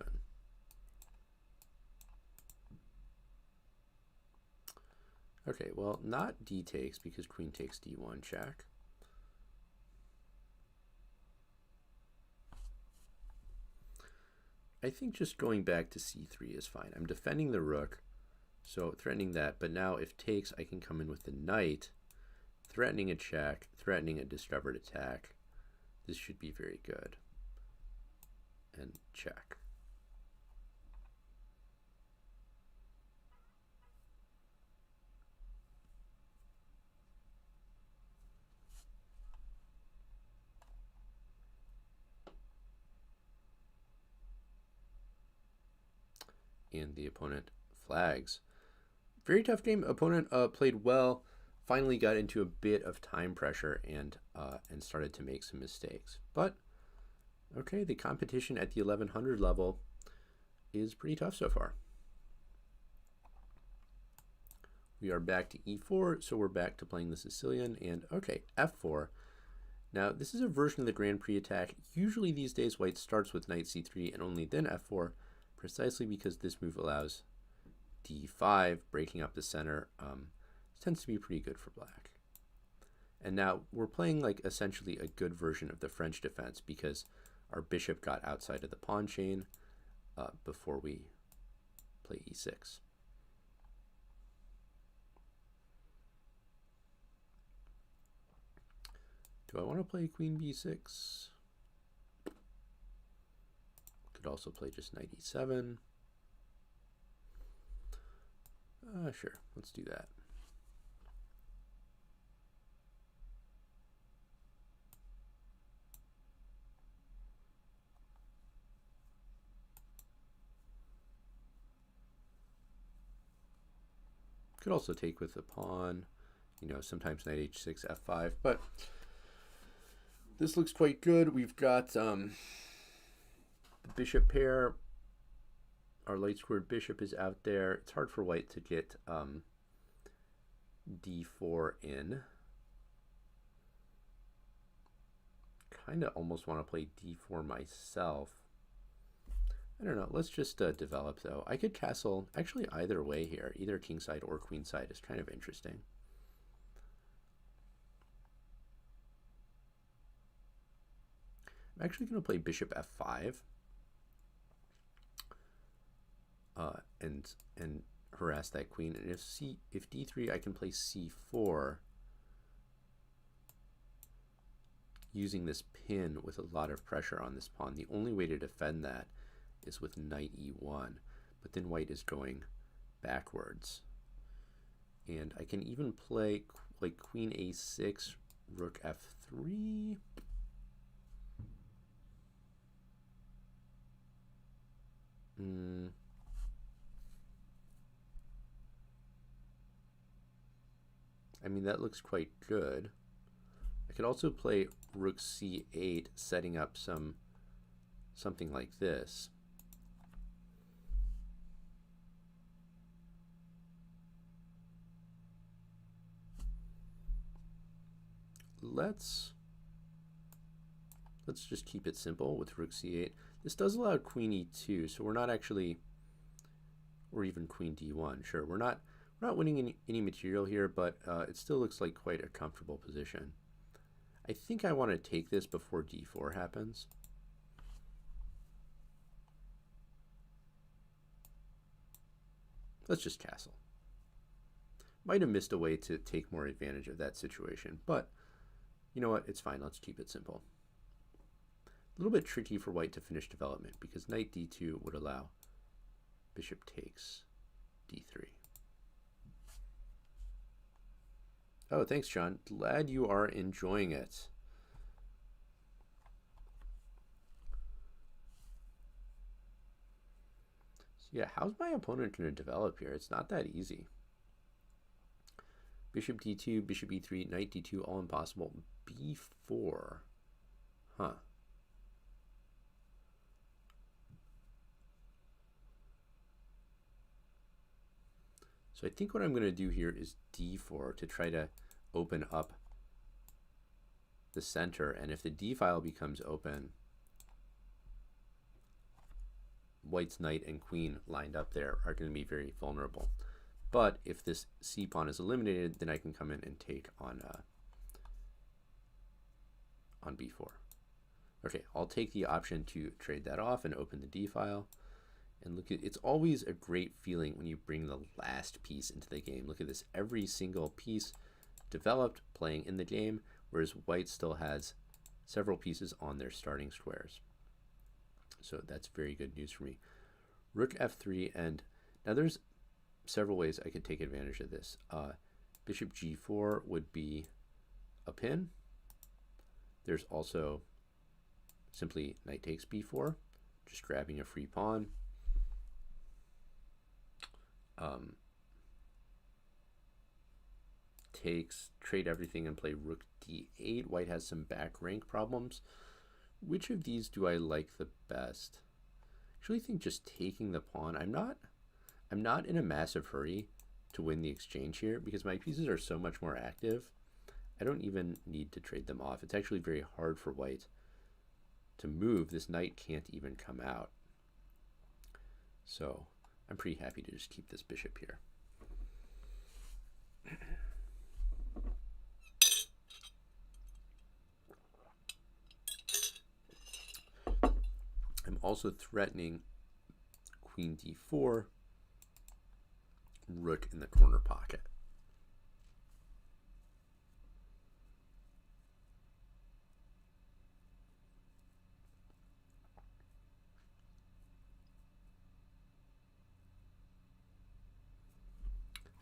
Okay, well, not d takes because queen takes d1 check. I think just going back to c3 is fine. I'm defending the rook, so threatening that, but now if takes, I can come in with the knight, threatening a check, threatening a discovered attack. This should be very good. And check. And the opponent flags. Very tough game. Opponent played well, finally got into a bit of time pressure and started to make some mistakes. But okay, the competition at the 1100 level is pretty tough so far. We are back to e4, so we're back to playing the Sicilian, and okay, f4. Now, this is a version of the Grand Prix attack. Usually these days, white starts with knight c3 and only then f4, precisely because this move allows d5, breaking up the center. Tends to be pretty good for black. And now we're playing like essentially a good version of the French defense because our bishop got outside of the pawn chain before we play e6. Do I want to play queen b6? Could also play just knight e7. Sure, let's do that. Could also take with the pawn, you know, sometimes knight h6, f5, but this looks quite good. We've got the bishop pair. Our light squared bishop is out there. It's hard for white to get d4 in. Kind of almost want to play d4 myself. I don't know. Let's just develop, though. I could castle actually either way here. Either kingside or queenside is kind of interesting. I'm actually going to play bishop f5 and harass that queen. And if d3, I can play c4 using this pin with a lot of pressure on this pawn. The only way to defend that is with knight e1, but then white is going backwards. And I can even play like queen a6, rook f3. I mean, that looks quite good. I could also play rook c8, setting up something like this. Let's just keep it simple with rook c8. This does allow queen e2, so we're not actually, or even queen d1. Sure, we're not winning any material here, but it still looks like quite a comfortable position. I think I want to take this before d4 happens. Let's just castle. Might have missed a way to take more advantage of that situation, but you know what? It's fine. Let's keep it simple. A little bit tricky for white to finish development because knight d2 would allow bishop takes d3. Oh, thanks, John. Glad you are enjoying it. So yeah, how's my opponent going to develop here? It's not that easy. Bishop d2, bishop e3, knight d2, all impossible. b4. Huh. So I think what I'm going to do here is d4 to try to open up the center. And if the d file becomes open, white's knight and queen lined up there are going to be very vulnerable. But if this c pawn is eliminated, then I can come in and take on b4. Okay, I'll take the option to trade that off and open the d file. And look at, it's always a great feeling when you bring the last piece into the game. Look at this, every single piece developed playing in the game, whereas white still has several pieces on their starting squares. So that's very good news for me. Rook f3, and now there's several ways I could take advantage of this. Bishop g4 would be a pin. There's also simply knight takes b4, just grabbing a free pawn. Takes, trade everything and play rook d8. White has some back rank problems. Which of these do I like the best? I actually think just taking the pawn. I'm not in a massive hurry to win the exchange here because my pieces are so much more active. I don't even need to trade them off. It's actually very hard for white to move. This knight can't even come out. So I'm pretty happy to just keep this bishop here. I'm also threatening queen d4, rook in the corner pocket.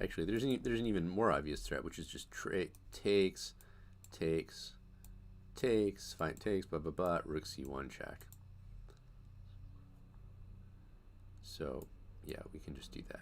Actually, there's an even more obvious threat, which is just takes, fine takes, blah, blah, blah, rook c1 check. So, yeah, we can just do that.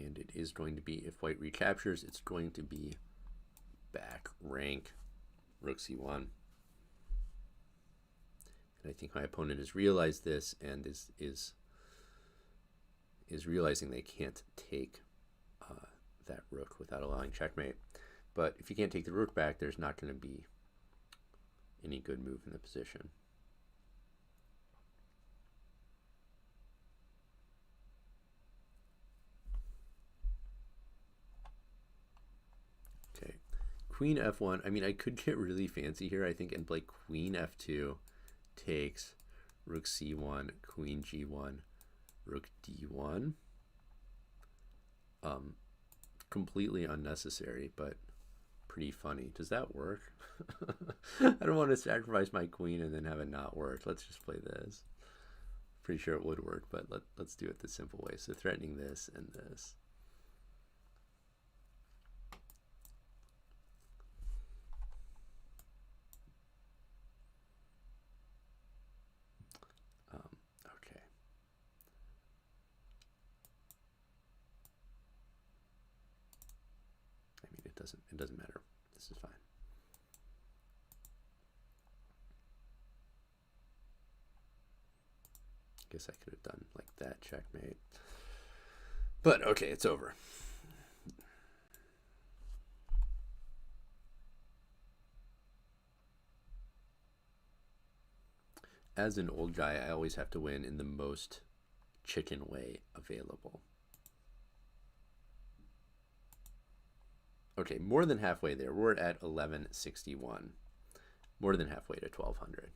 And it is going to be, if white recaptures, it's going to be back rank rook c1. And I think my opponent has realized this and is realizing they can't take that rook without allowing checkmate. But if you can't take the rook back, there's not going to be any good move in the position. Okay, queen f1. I mean, I could get really fancy here, I think, and play queen f2 takes rook c1, queen g1, rook d1. Completely unnecessary, but pretty funny. Does that work? I don't want to sacrifice my queen and then have it not work. Let's just play this. Pretty sure it would work, but let's do it the simple way. So threatening this and this. Okay. I mean, it doesn't matter. This is fine. Guess I could have done like that, checkmate. But okay, it's over. As an old guy, I always have to win in the most chicken way available. Okay, more than halfway there. We're at 1161. More than halfway to 1200.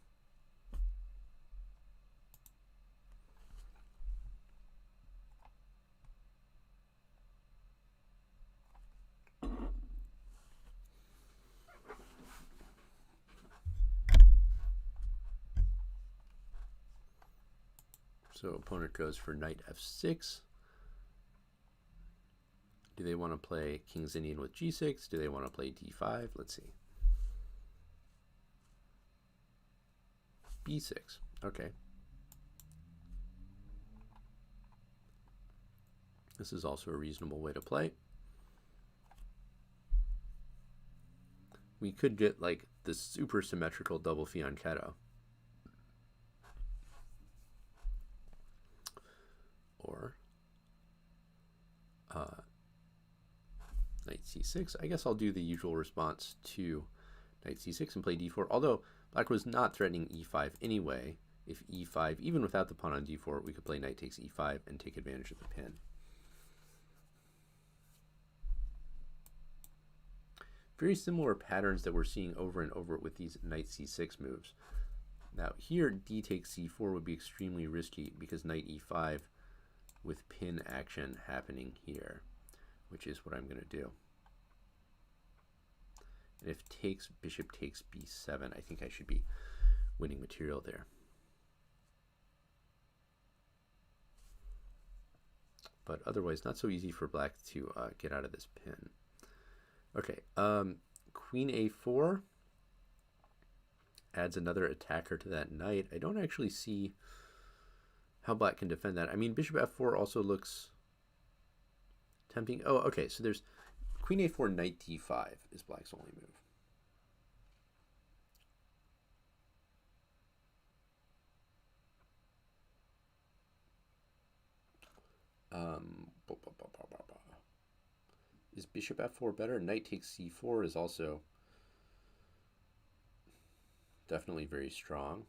So opponent goes for knight f6. Do they want to play King's Indian with g6? Do they want to play d5? Let's see. b6. Okay. This is also a reasonable way to play. We could get like the super symmetrical double fianchetto. Or knight c6. I guess I'll do the usual response to knight c6 and play d4. Although black was not threatening e5 anyway. If e5, even without the pawn on d4, we could play knight takes e5 and take advantage of the pin. Very similar patterns that we're seeing over and over with these knight c6 moves. Now here, d takes c4 would be extremely risky because knight e5 with pin action happening here, which is what I'm going to do. And if takes, bishop takes b7, I think I should be winning material there. But otherwise, not so easy for black to get out of this pin. Okay, queen a4 adds another attacker to that knight. I don't actually see how black can defend that. I mean, bishop f4 also looks tempting. Oh, okay, so there's queen a4, knight d5 is black's only move. Is bishop f4 better? Knight takes c4 is also definitely very strong.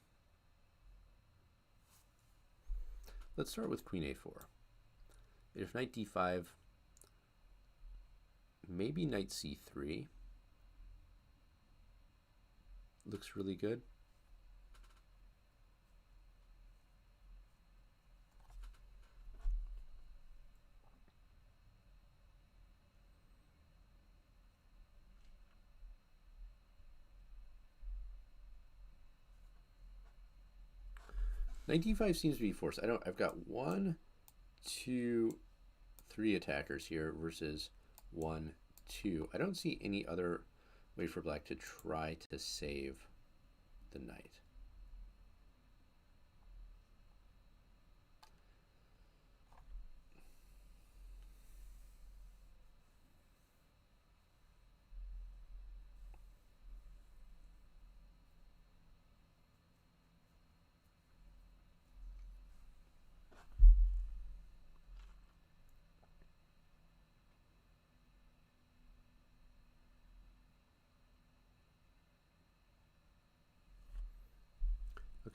Let's start with queen a4. If knight d5, maybe knight c3 looks really good. Knight d5 seems to be forced. I've got 1, 2, 3 attackers here versus 1, 2. I don't see any other way for black to try to save the knight.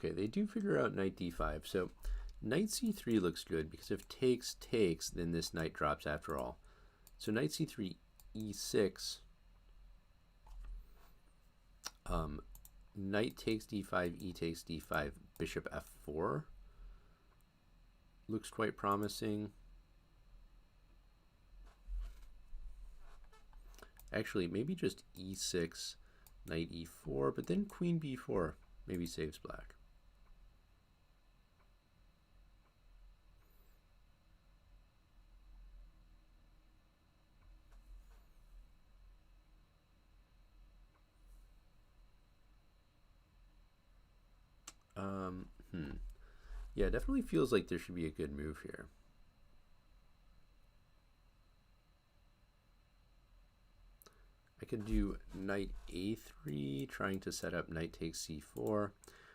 Okay, they do figure out knight d5. So knight c3 looks good because if takes, then this knight drops after all. So knight c3, e6. Knight takes d5, e takes d5, bishop f4. Looks quite promising. Actually, maybe just e6, knight e4, but then queen b4 maybe saves black. Yeah, it definitely feels like there should be a good move here. I could do knight a3, trying to set up knight takes c4.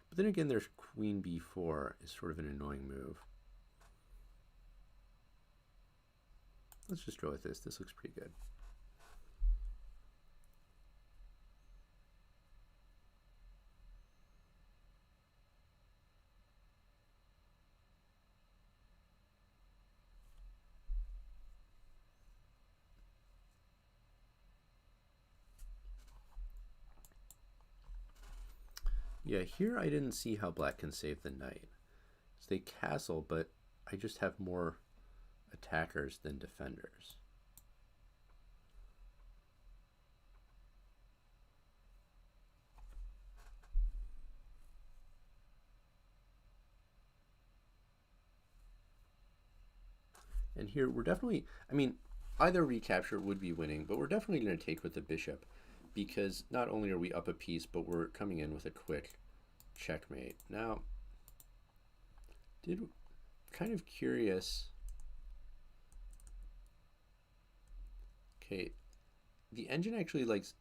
But then again, there's queen b4 is sort of an annoying move. Let's just go with this. This looks pretty good. Yeah, here I didn't see how black can save the knight. So they castle, but I just have more attackers than defenders. And here we're definitely, I mean, either recapture would be winning, but we're definitely going to take with the bishop because not only are we up a piece, but we're coming in with a quick checkmate. Now, kind of curious. Okay, the engine actually likes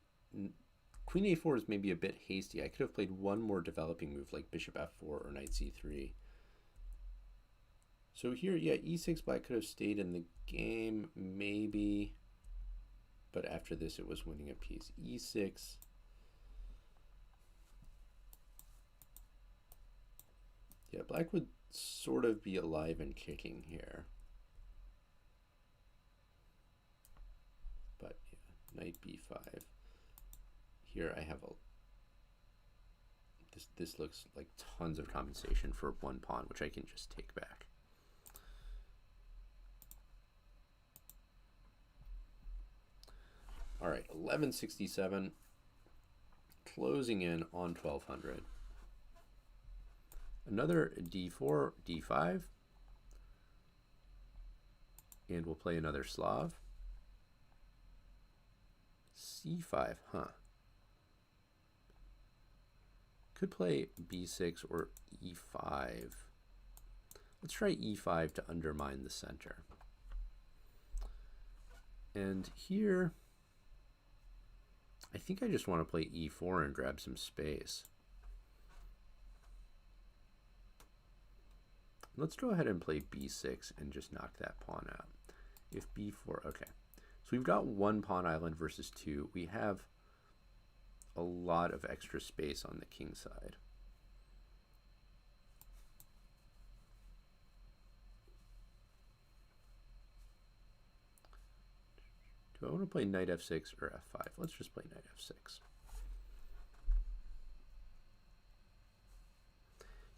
queen a4 is maybe a bit hasty. I could have played one more developing move like bishop f4 or knight c3. So here, yeah, e6 black could have stayed in the game, maybe. But after this, it was winning a piece. e6. Yeah, black would sort of be alive and kicking here. But yeah, knight b5. Here I have a... This looks like tons of compensation for one pawn, which I can just take back. All right, 1167, closing in on 1200. Another d4, d5, and we'll play another Slav. c5, huh? Could play b6 or e5. Let's try e5 to undermine the center. And here, I think I just want to play e4 and grab some space. Let's go ahead and play b6 and just knock that pawn out. If b4, okay. So we've got one pawn island versus two. We have a lot of extra space on the king side. Do I want to play knight f6 or f5? Let's just play knight f6.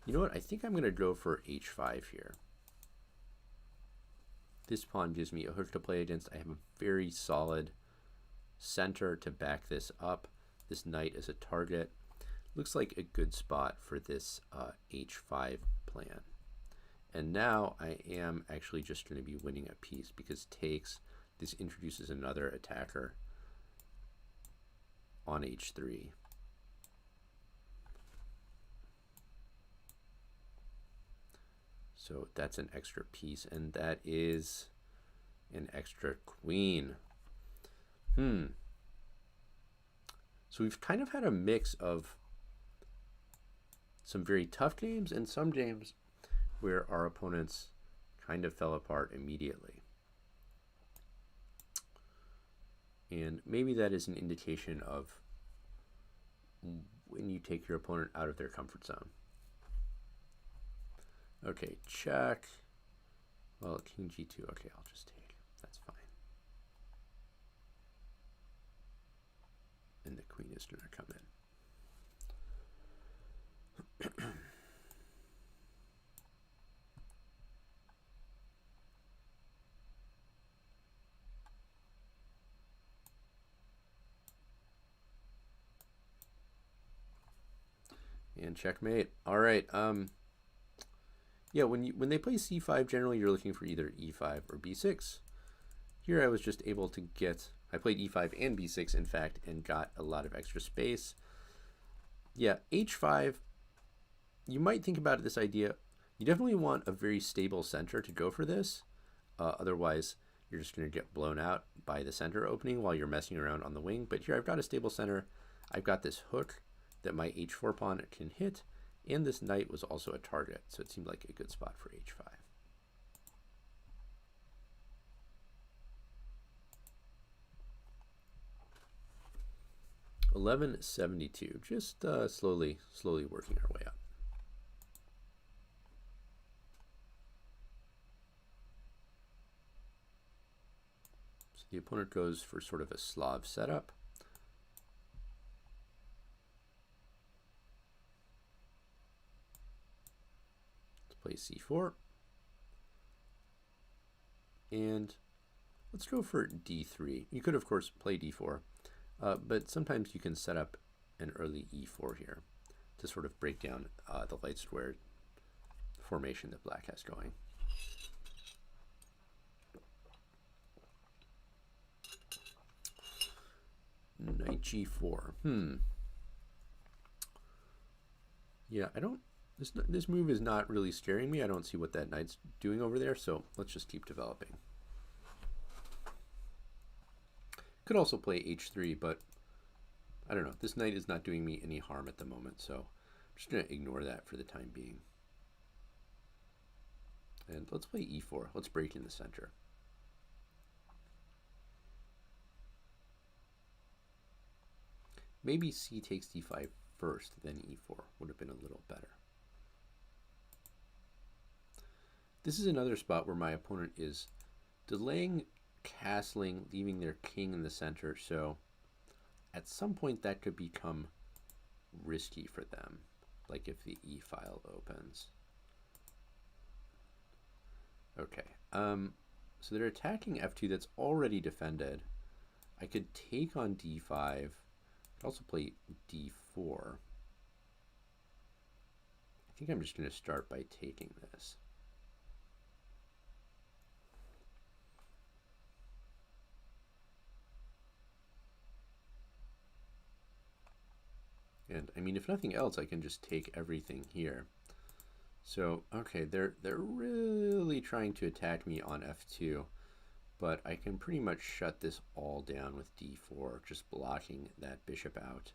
You know what? I think I'm going to go for h5 here. This pawn gives me a hook to play against. I have a very solid center to back this up. This knight is a target. Looks like a good spot for this h5 plan. And now I am actually just going to be winning a piece because takes, this introduces another attacker on h3. So that's an extra piece, and that is an extra queen. So we've kind of had a mix of some very tough games and some games where our opponents kind of fell apart immediately. And maybe that is an indication of when you take your opponent out of their comfort zone. Okay, check. Well, king g2. Okay, I'll just take. That's fine. And the queen is going to come in. And checkmate. All right. Yeah, when they play c5, generally you're looking for either e5 or b6. Here I was just able to get, I played e5 and b6 in fact, and got a lot of extra space. Yeah, h5, you might think about this idea. You definitely want a very stable center to go for this. Otherwise, you're just going to get blown out by the center opening while you're messing around on the wing. But here I've got a stable center. I've got this hook that my h4 pawn can hit, and this knight was also a target, so it seemed like a good spot for h5. $11.72, just slowly working our way up. So the opponent goes for sort of a Slav setup. Play c4, and let's go for d3. You could of course play d4, but sometimes you can set up an early e4 here to sort of break down the light square formation that black has going. Knight g4. Yeah, I don't. This move is not really scaring me. I don't see what that knight's doing over there, so let's just keep developing. Could also play h3, but I don't know. This knight is not doing me any harm at the moment, so I'm just going to ignore that for the time being. And let's play e4. Let's break in the center. Maybe c takes d5 first, then e4 would have been a little better. This is another spot where my opponent is delaying castling, leaving their king in the center, so at some point that could become risky for them, like if the e file opens. Okay, so they're attacking f2 that's already defended. I could take on d5. I could also play d4. I think I'm just going to start by taking this. And I mean, if nothing else, I can just take everything here. So, okay, they're really trying to attack me on f2, but I can pretty much shut this all down with d4, just blocking that bishop out.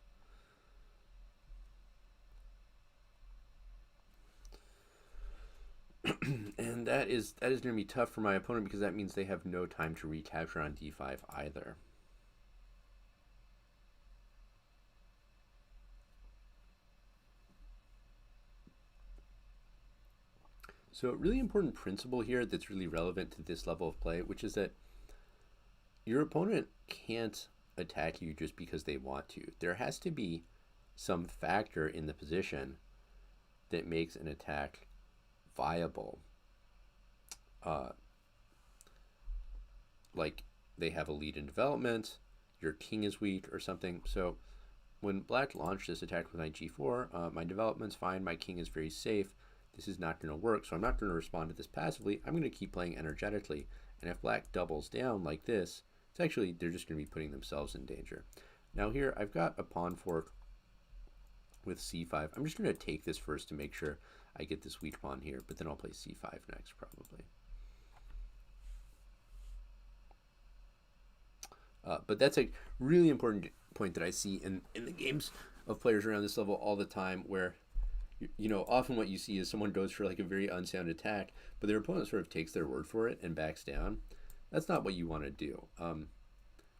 And that is going to be tough for my opponent because that means they have no time to recapture on d5 either. So a really important principle here that's really relevant to this level of play, which is that your opponent can't attack you just because they want to. There has to be some factor in the position that makes an attack viable. Like they have a lead in development, your king is weak or something. So when black launched this attack with knight g4, my development's fine, my king is very safe. This is not going to work, so I'm not going to respond to this passively. I'm going to keep playing energetically. And if black doubles down like this, it's actually, they're just going to be putting themselves in danger. Now here, I've got a pawn fork with c5. I'm just going to take this first to make sure I get this weak pawn here, but then I'll play c5 next probably. But that's a really important point that I see in the games of players around this level all the time, where you know, often what you see is someone goes for like a very unsound attack, but their opponent sort of takes their word for it and backs down. That's not what you want to do.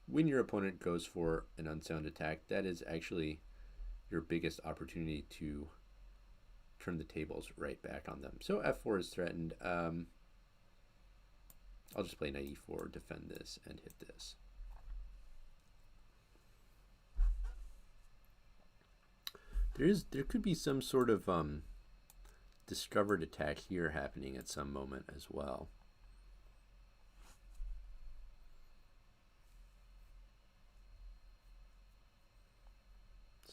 When your opponent goes for an unsound attack, that is actually your biggest opportunity to turn the tables right back on them. So f4 is threatened. I'll just play knight e4, defend this, and hit this. There could be some sort of discovered attack here happening at some moment as well.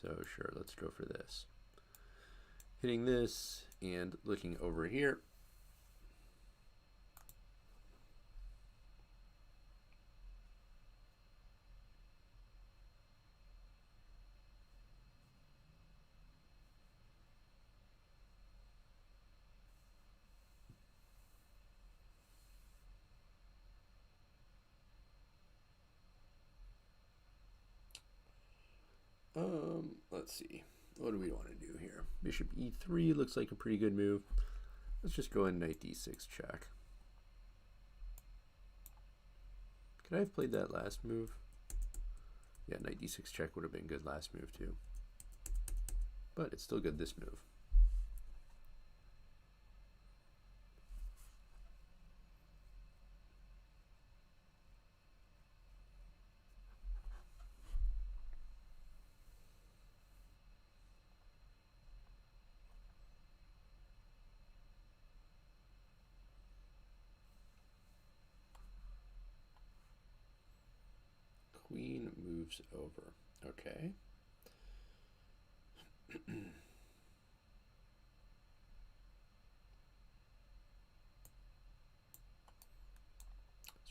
So sure, let's go for this. Hitting this and looking over here. Let's see. What do we want to do here? Bishop e3 looks like a pretty good move. Let's just go in knight d6 check. Could I have played that last move? Yeah, knight d6 check would have been good last move too. But it's still good this move. Queen moves over. Okay. Let's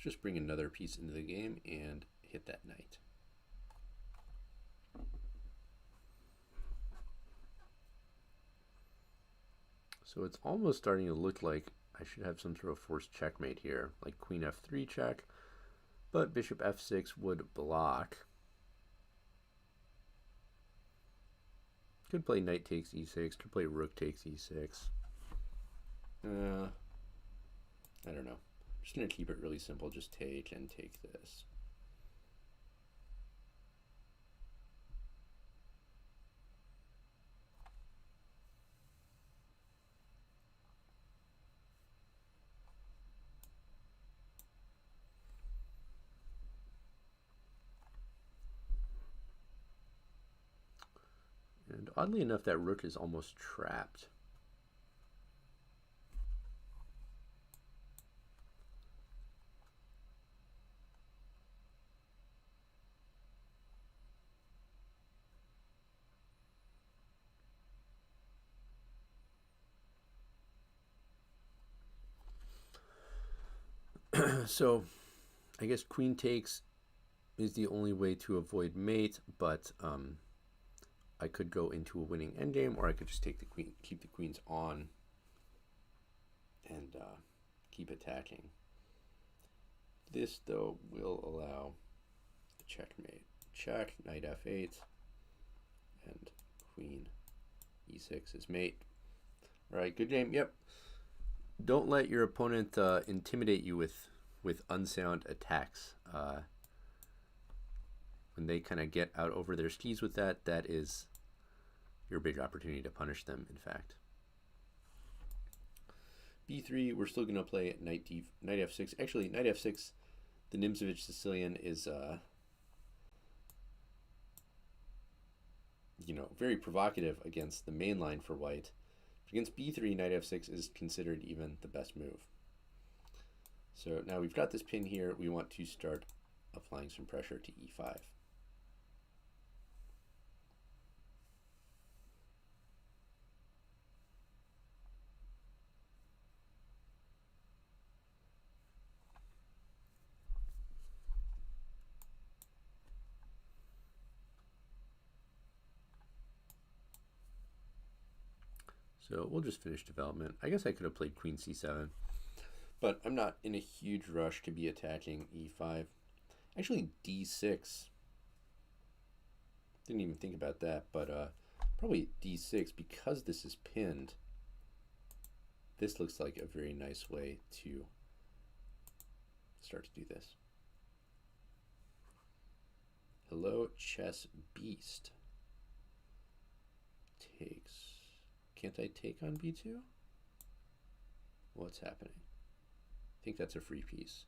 just bring another piece into the game and hit that knight. So it's almost starting to look like I should have some sort of forced checkmate here, like queen f3 check. But bishop f6 would block. Could play knight takes e6, could play rook takes e6. I don't know. I'm just going to keep it really simple. Just take and take this. And oddly enough, that rook is almost trapped. So I guess queen takes is the only way to avoid mate, but I could go into a winning endgame, or I could just take the queen, keep the queens on, and keep attacking. This, though, will allow a checkmate. Check, knight f8, and queen e6 is mate. All right, good game. Yep. Don't let your opponent intimidate you with unsound attacks. When they kind of get out over their skis with that, that is your big opportunity to punish them, in fact. b3, we're still going to play knight f6. Actually, knight f6, the Nimzowitsch Sicilian is, very provocative against the main line for white. Against b3, knight f6 is considered even the best move. So now we've got this pin here. We want to start applying some pressure to e5. So we'll just finish development. I guess I could have played queen c7, but I'm not in a huge rush to be attacking e5. Actually, d6. Didn't even think about that, but probably d6, because this is pinned. This looks like a very nice way to start to do this. Hello, chess beast. Takes, Can't I take on b2? What's happening? I think that's a free piece.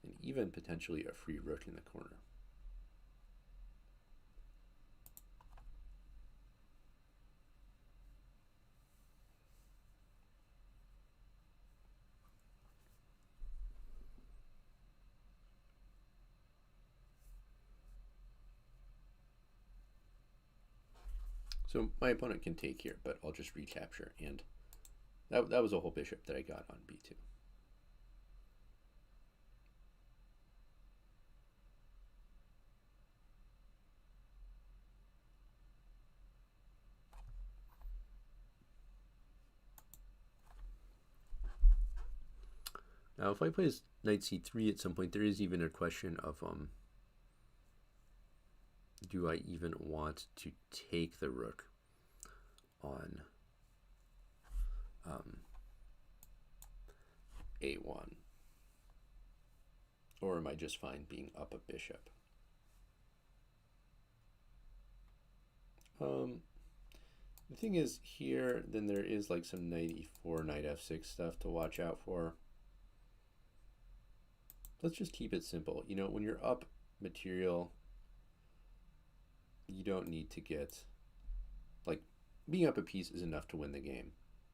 And even potentially a free rook in the corner. So my opponent can take here, but I'll just recapture. And that was a whole bishop that I got on b2. Now, if I play knight c3 at some point, there is even a question of do I even want to take the rook on a1? Or am I just fine being up a bishop? The thing is here, then there is like some knight e4, knight f6 stuff to watch out for. Let's just keep it simple. You know, when you're up material, you don't need to get, like, being up a piece is enough to win the game.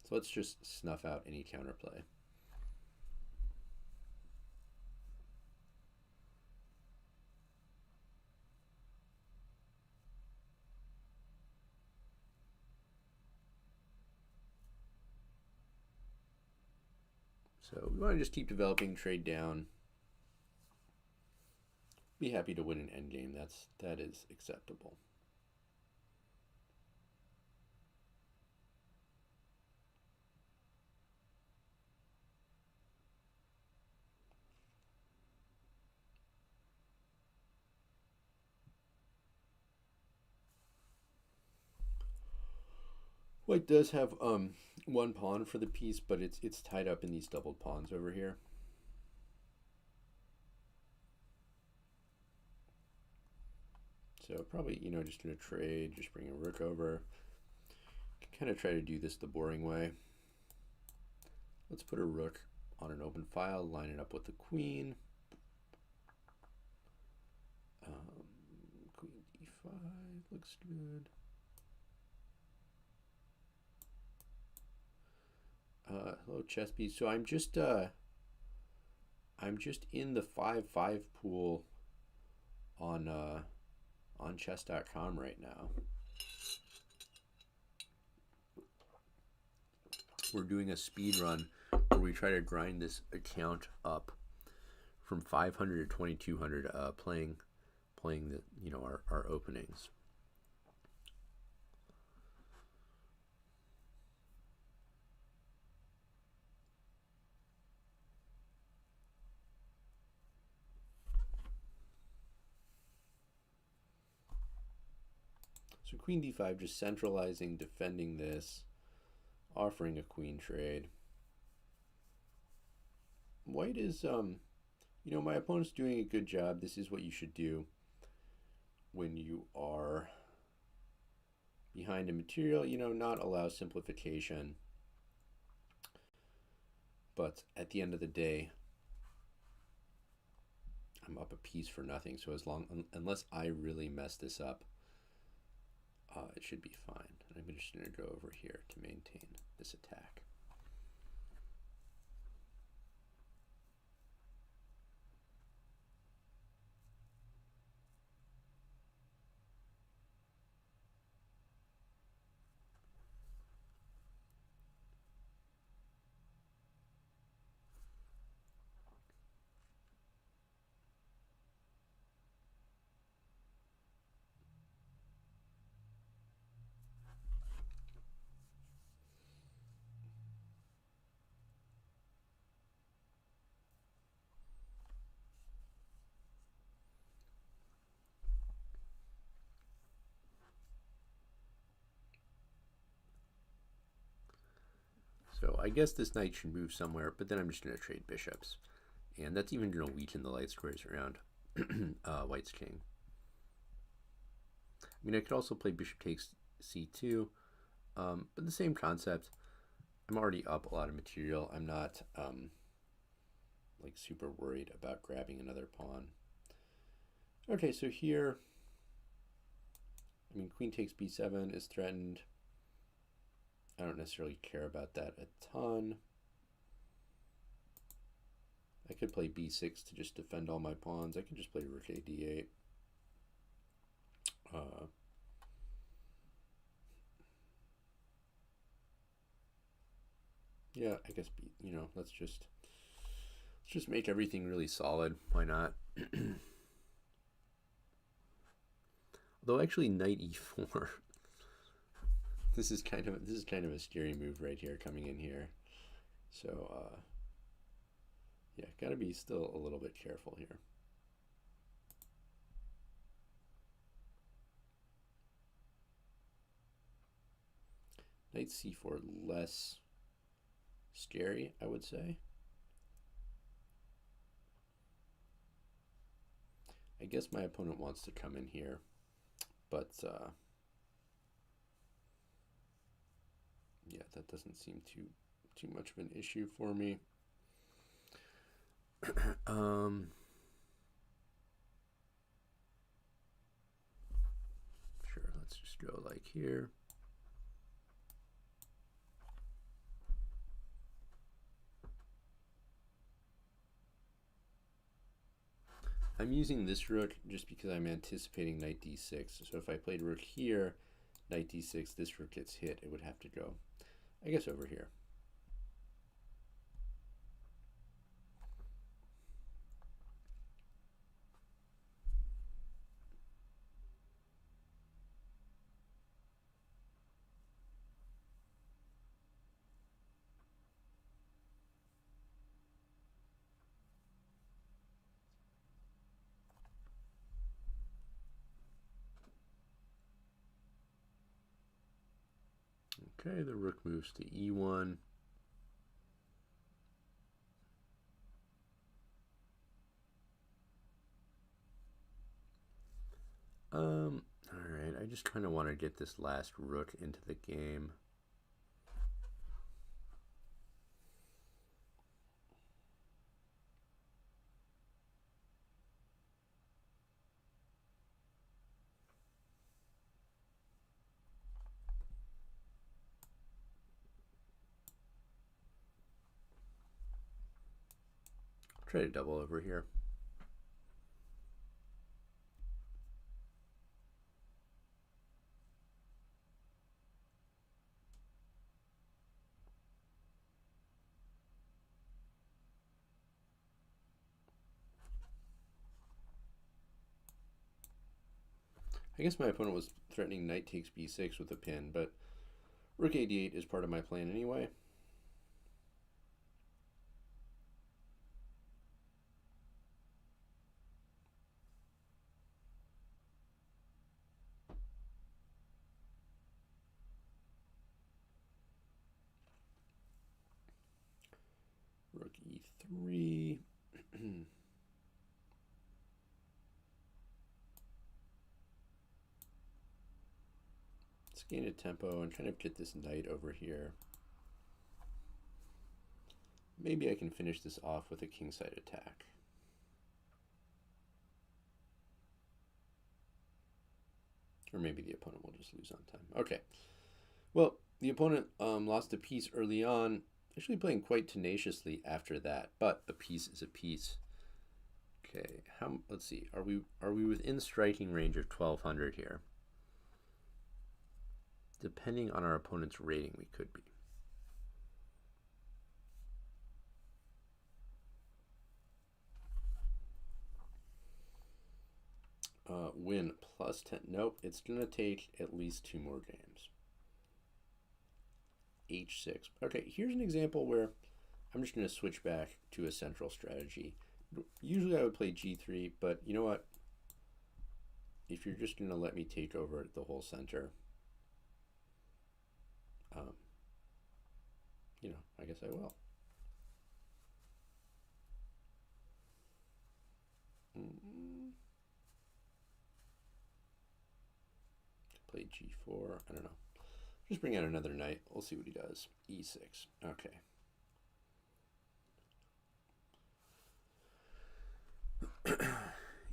So let's just snuff out any counterplay. So we want to just keep developing, trade down. Be happy to win an endgame. That is acceptable. White does have one pawn for the piece, but it's tied up in these doubled pawns over here. So probably, you know, just gonna trade, just bring a rook over. Kind of try to do this the boring way. Let's put a rook on an open file, line it up with the queen. Queen d5 looks good. Hello, chess piece. So I'm just in the 5-5 pool on chess.com right now. We're doing a speed run where we try to grind this account up from 500 to 2200, playing the, you know, our openings. So queen d5, just centralizing, defending this, offering a queen trade. White is, you know, my opponent's doing a good job. This is what you should do when you are behind a material, you know, not allow simplification. But at the end of the day, I'm up a piece for nothing. So unless I really mess this up, it should be fine. And I'm just going to go over here to maintain this attack. So I guess this knight should move somewhere, but then I'm just going to trade bishops. And that's even going to weaken the light squares around White's king. I mean, I could also play bishop takes c2. But the same concept. I'm already up a lot of material. I'm not like super worried about grabbing another pawn. Okay, so here, I mean, queen takes b7 is threatened. I don't necessarily care about that a ton. I could play b6 to just defend all my pawns. I could just play rook a d8. Yeah, I guess let's just make everything really solid. Why not? Though actually, knight e4. This is kind of a scary move right here, coming in here. So yeah, gotta be still a little bit careful here. Knight c4 less scary, I would say. I guess my opponent wants to come in here, but yeah, that doesn't seem too much of an issue for me. Sure, let's just go like here. I'm using this rook just because I'm anticipating knight d6. So if I played rook here, knight d6, this rook gets hit, it would have to go, I guess, over here. Okay, the rook moves to e1. All right, I just kind of want to get this last rook into the game. Try to double over here. I guess my opponent was threatening knight takes b6 with a pin, but rook a d8 is part of my plan anyway. Rook e3. Let's gain a tempo and kind of get this knight over here. Maybe I can finish this off with a kingside attack. Or maybe the opponent will just lose on time. Okay. Well, the opponent lost a piece early on, actually playing quite tenaciously after that, but a piece is a piece. Okay, let's see. Are we within striking range of 1200 here? Depending on our opponent's rating, we could be. Win plus 10. Nope, it's going to take at least 2 more games. H6. Okay, here's an example where I'm just going to switch back to a central strategy. Usually I would play g3, but you know what? If you're just going to let me take over the whole center, I guess I will. Play g4. I don't know. Just bring out another knight. We'll see what he does. E6. Okay.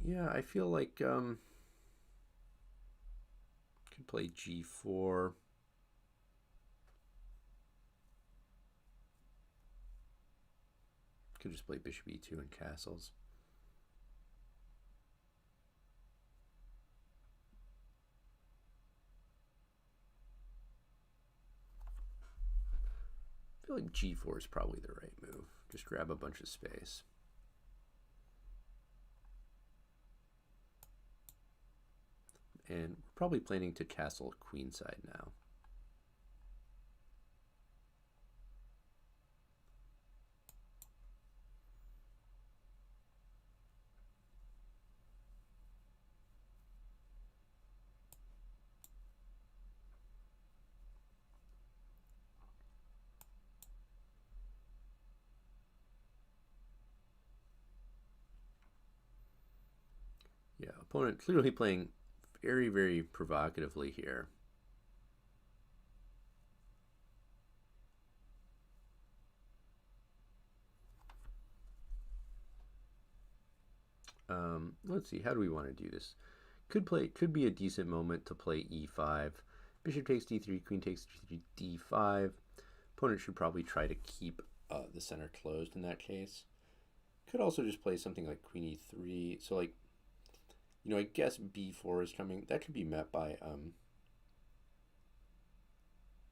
Yeah, I feel like could play G4. Could just play bishop E2 and castles. I feel like G4 is probably the right move. Just grab a bunch of space. And we're probably planning to castle queenside now. Yeah, opponent clearly playing very, very provocatively here. Let's see, how do we want to do this? Could be a decent moment to play E5. Bishop takes D3, queen takes D5. Opponent should probably try to keep the center closed in that case. Could also just play something like queen E3. So like, you know, I guess B4 is coming. That could be met by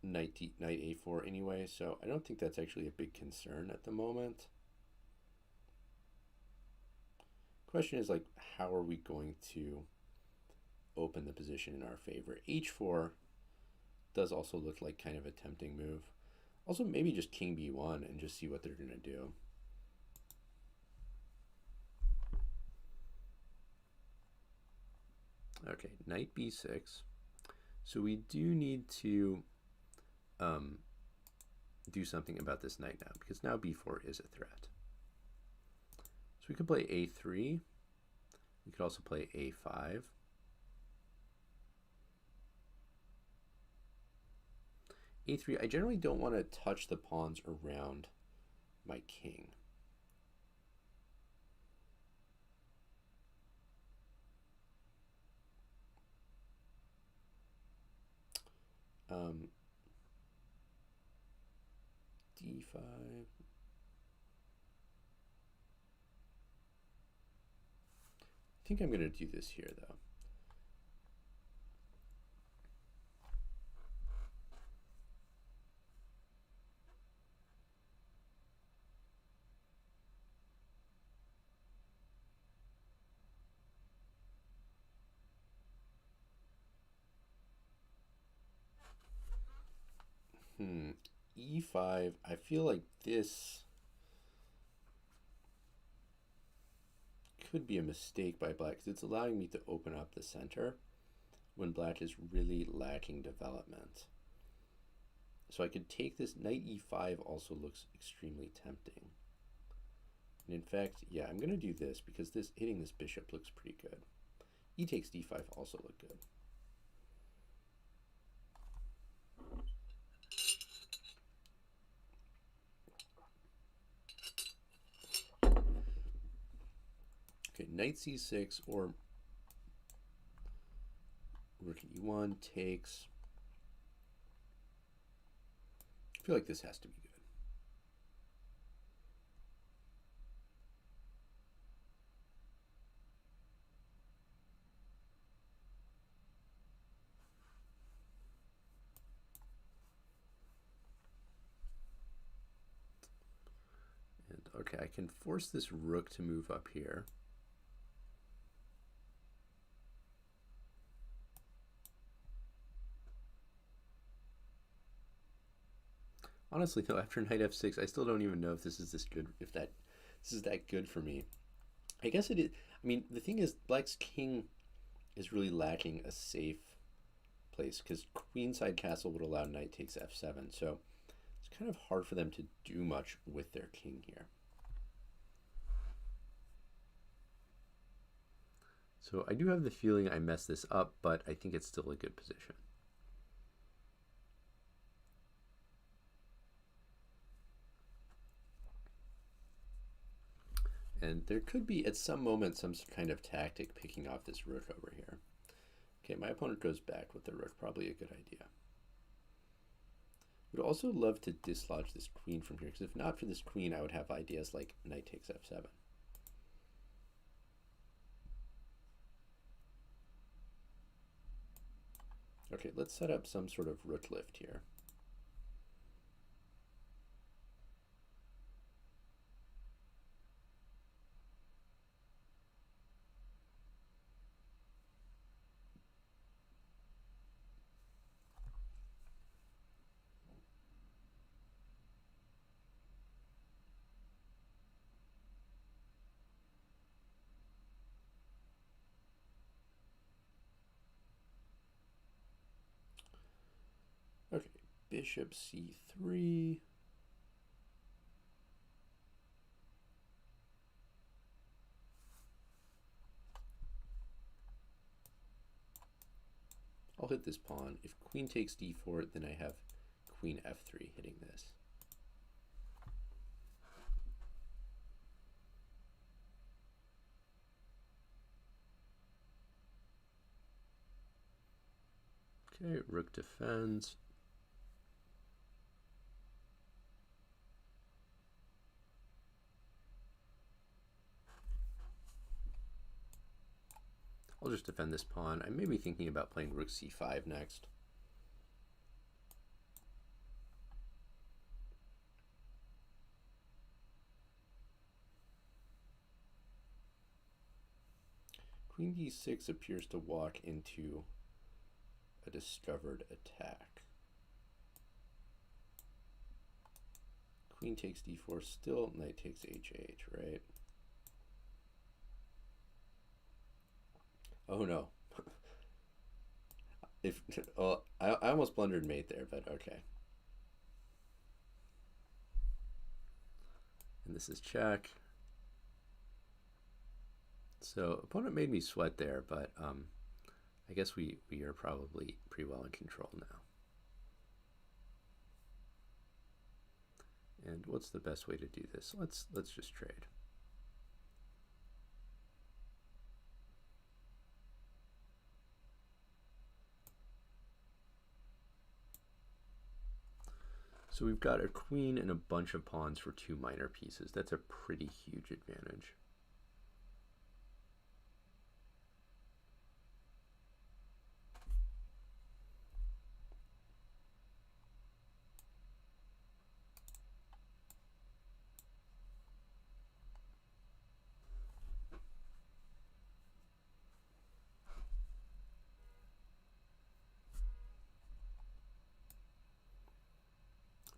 knight A4 anyway. So I don't think that's actually a big concern at the moment. Question is like, how are we going to open the position in our favor? H4 does also look like kind of a tempting move. Also, maybe just king B1 and just see what they're going to do. Okay, knight B6. So we do need to do something about this knight now, because now B4 is a threat. So we could play A3. We could also play A5. A3, I generally don't want to touch the pawns around my king. D5. I think I'm going to do this here, though. E5, I feel like this could be a mistake by black, because it's allowing me to open up the center when black is really lacking development. So I could take this. Knight E5 also looks extremely tempting. And in fact, yeah, I'm going to do this because this hitting this bishop looks pretty good. E takes D5 also look good. Okay, knight C6 or rook E1 takes. I feel like this has to be good. And okay, I can force this rook to move up here. Honestly, though, after knight f6, I still don't even know if this is this is that good for me. I guess it is. I mean, the thing is, black's king is really lacking a safe place, because queenside castle would allow knight takes f7. So it's kind of hard for them to do much with their king here. So I do have the feeling I messed this up, but I think it's still a good position. And there could be, at some moment, some kind of tactic picking off this rook over here. Okay, my opponent goes back with the rook. Probably a good idea. Would also love to dislodge this queen from here, because if not for this queen, I would have ideas like knight takes f7. Okay, let's set up some sort of rook lift here. Okay, bishop c3. I'll hit this pawn. If queen takes d4, then I have queen f3 hitting this. Okay, rook defends. I'll just defend this pawn. I may be thinking about playing rook c5 next. Queen d6 appears to walk into a discovered attack. Queen takes d4, still knight takes h8, right? Oh no. I almost blundered mate there, but okay. And this is check. So opponent made me sweat there, but I guess we are probably pretty well in control now. And what's the best way to do this? Let's just trade. So we've got a queen and a bunch of pawns for 2 minor pieces. That's a pretty huge advantage.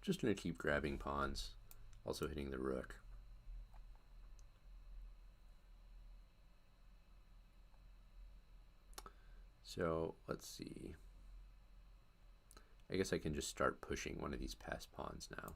Just going to keep grabbing pawns, also hitting the rook. So let's see. I guess I can just start pushing one of these passed pawns now.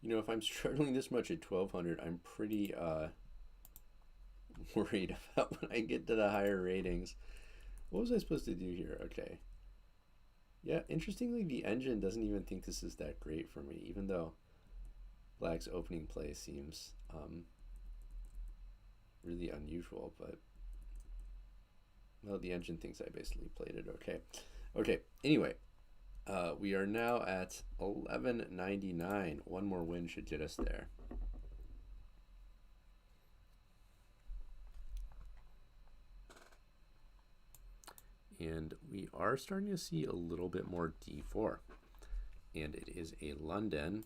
You know, if I'm struggling this much at 1200, I'm pretty worried about when I get to the higher ratings. What was I supposed to do here? Okay. Yeah, interestingly, the engine doesn't even think this is that great for me, even though Black's opening play seems really unusual, but well, the engine thinks I basically played it okay. Okay, anyway, we are now at 1199. One more win should get us there. And we are starting to see a little bit more d4. And it is a London.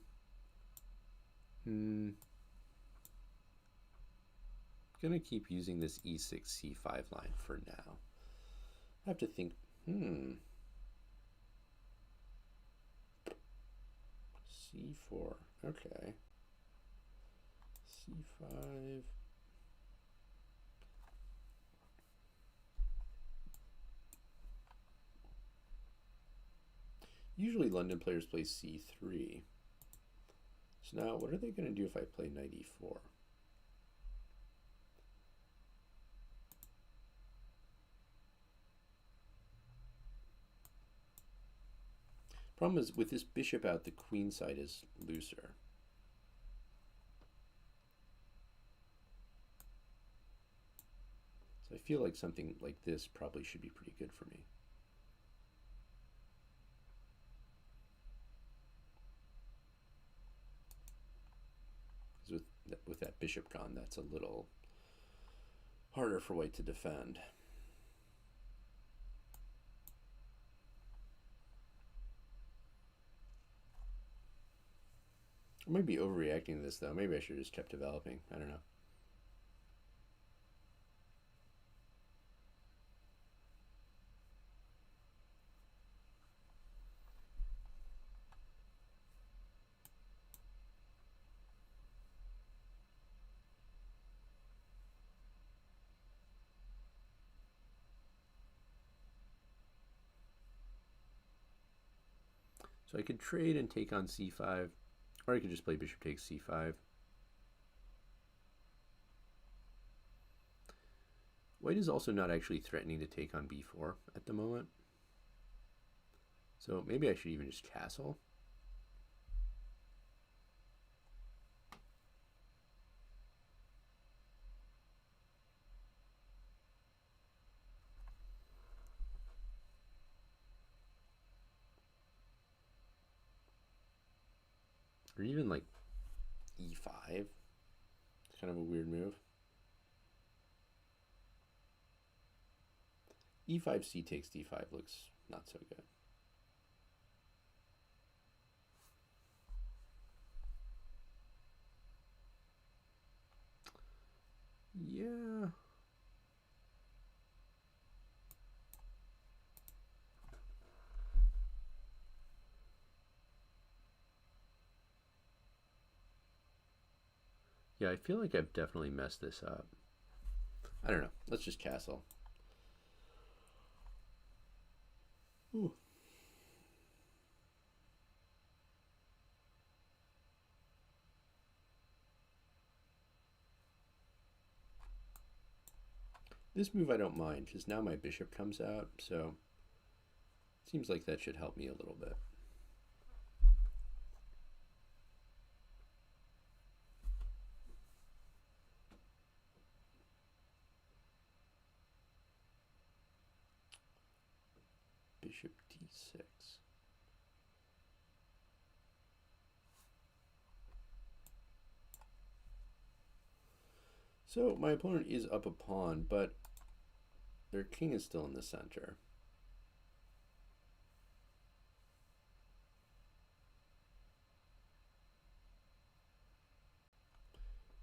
Gonna keep using this e6 c5 line for now. I have to think, c4, okay. c5. Usually London players play c3. So now what are they going to do if I play knight e4? Problem is, with this bishop out, the queen side is looser. So I feel like something like this probably should be pretty good for me. Because with that bishop gone, that's a little harder for white to defend. I might be overreacting to this, though. Maybe I should have just kept developing. I don't know. So I could trade and take on c5, or I could just play bishop takes c5. White is also not actually threatening to take on b4 at the moment. So maybe I should even just castle. Or even like e5. It's kind of a weird move. e5 c takes d5 looks not so good. Yeah. Yeah, I feel like I've definitely messed this up. I don't know. Let's just castle. Ooh. This move I don't mind, because now my bishop comes out, so it seems like that should help me a little bit. Bishop d6. So my opponent is up a pawn, but their king is still in the center.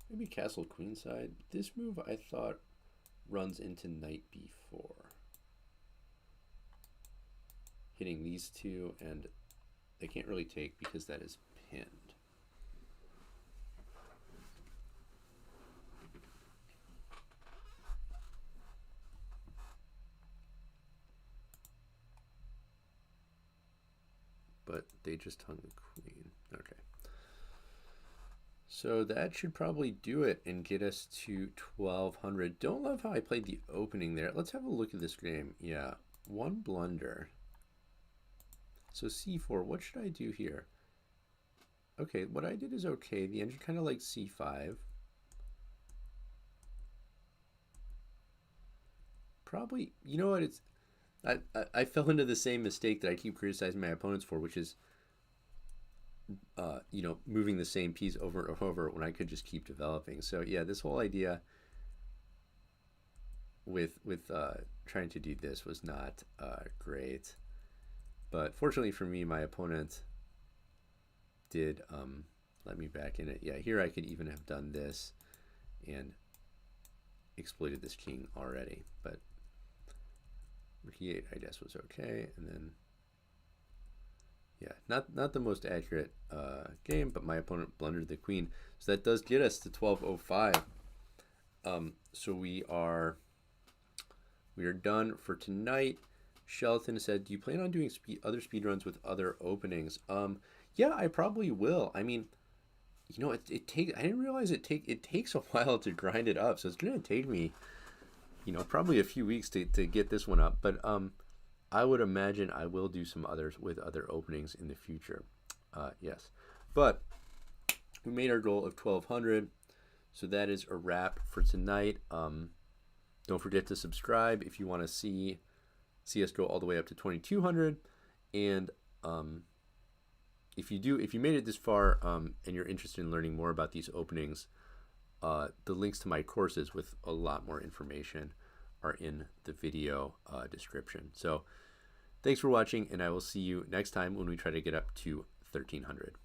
Maybe castle queenside. This move I thought runs into knight b4. Hitting these two, and they can't really take because that is pinned. But they just hung the queen. Okay. So that should probably do it and get us to 1200. Don't love how I played the opening there. Let's have a look at this game. Yeah, one blunder. So c4, what should I do here? Okay, what I did is okay. The engine kind of likes c5. Probably, you know what, it's I fell into the same mistake that I keep criticizing my opponents for, which is you know, moving the same piece over and over when I could just keep developing. So yeah, this whole idea with trying to do this was not great. But fortunately for me, my opponent did let me back in it. Yeah, here I could even have done this and exploited this king already. But rook e8, I guess, was okay. And then Yeah, not the most accurate game, but my opponent blundered the queen. So that does get us to 1205. So we are done for tonight. Shelton said, "Do you plan on doing other speed runs with other openings?" Yeah, I probably will. I mean, you know, it takes. I didn't realize it takes a while to grind it up. So it's gonna take me, you know, probably a few weeks to get this one up. But I would imagine I will do some others with other openings in the future. Yes, but we made our goal of 1200, so that is a wrap for tonight. Don't forget to subscribe if you want to see us go all the way up to 2200, and if you made it this far and you're interested in learning more about these openings, the links to my courses with a lot more information are in the video description. So thanks for watching, and I will see you next time when we try to get up to 1300.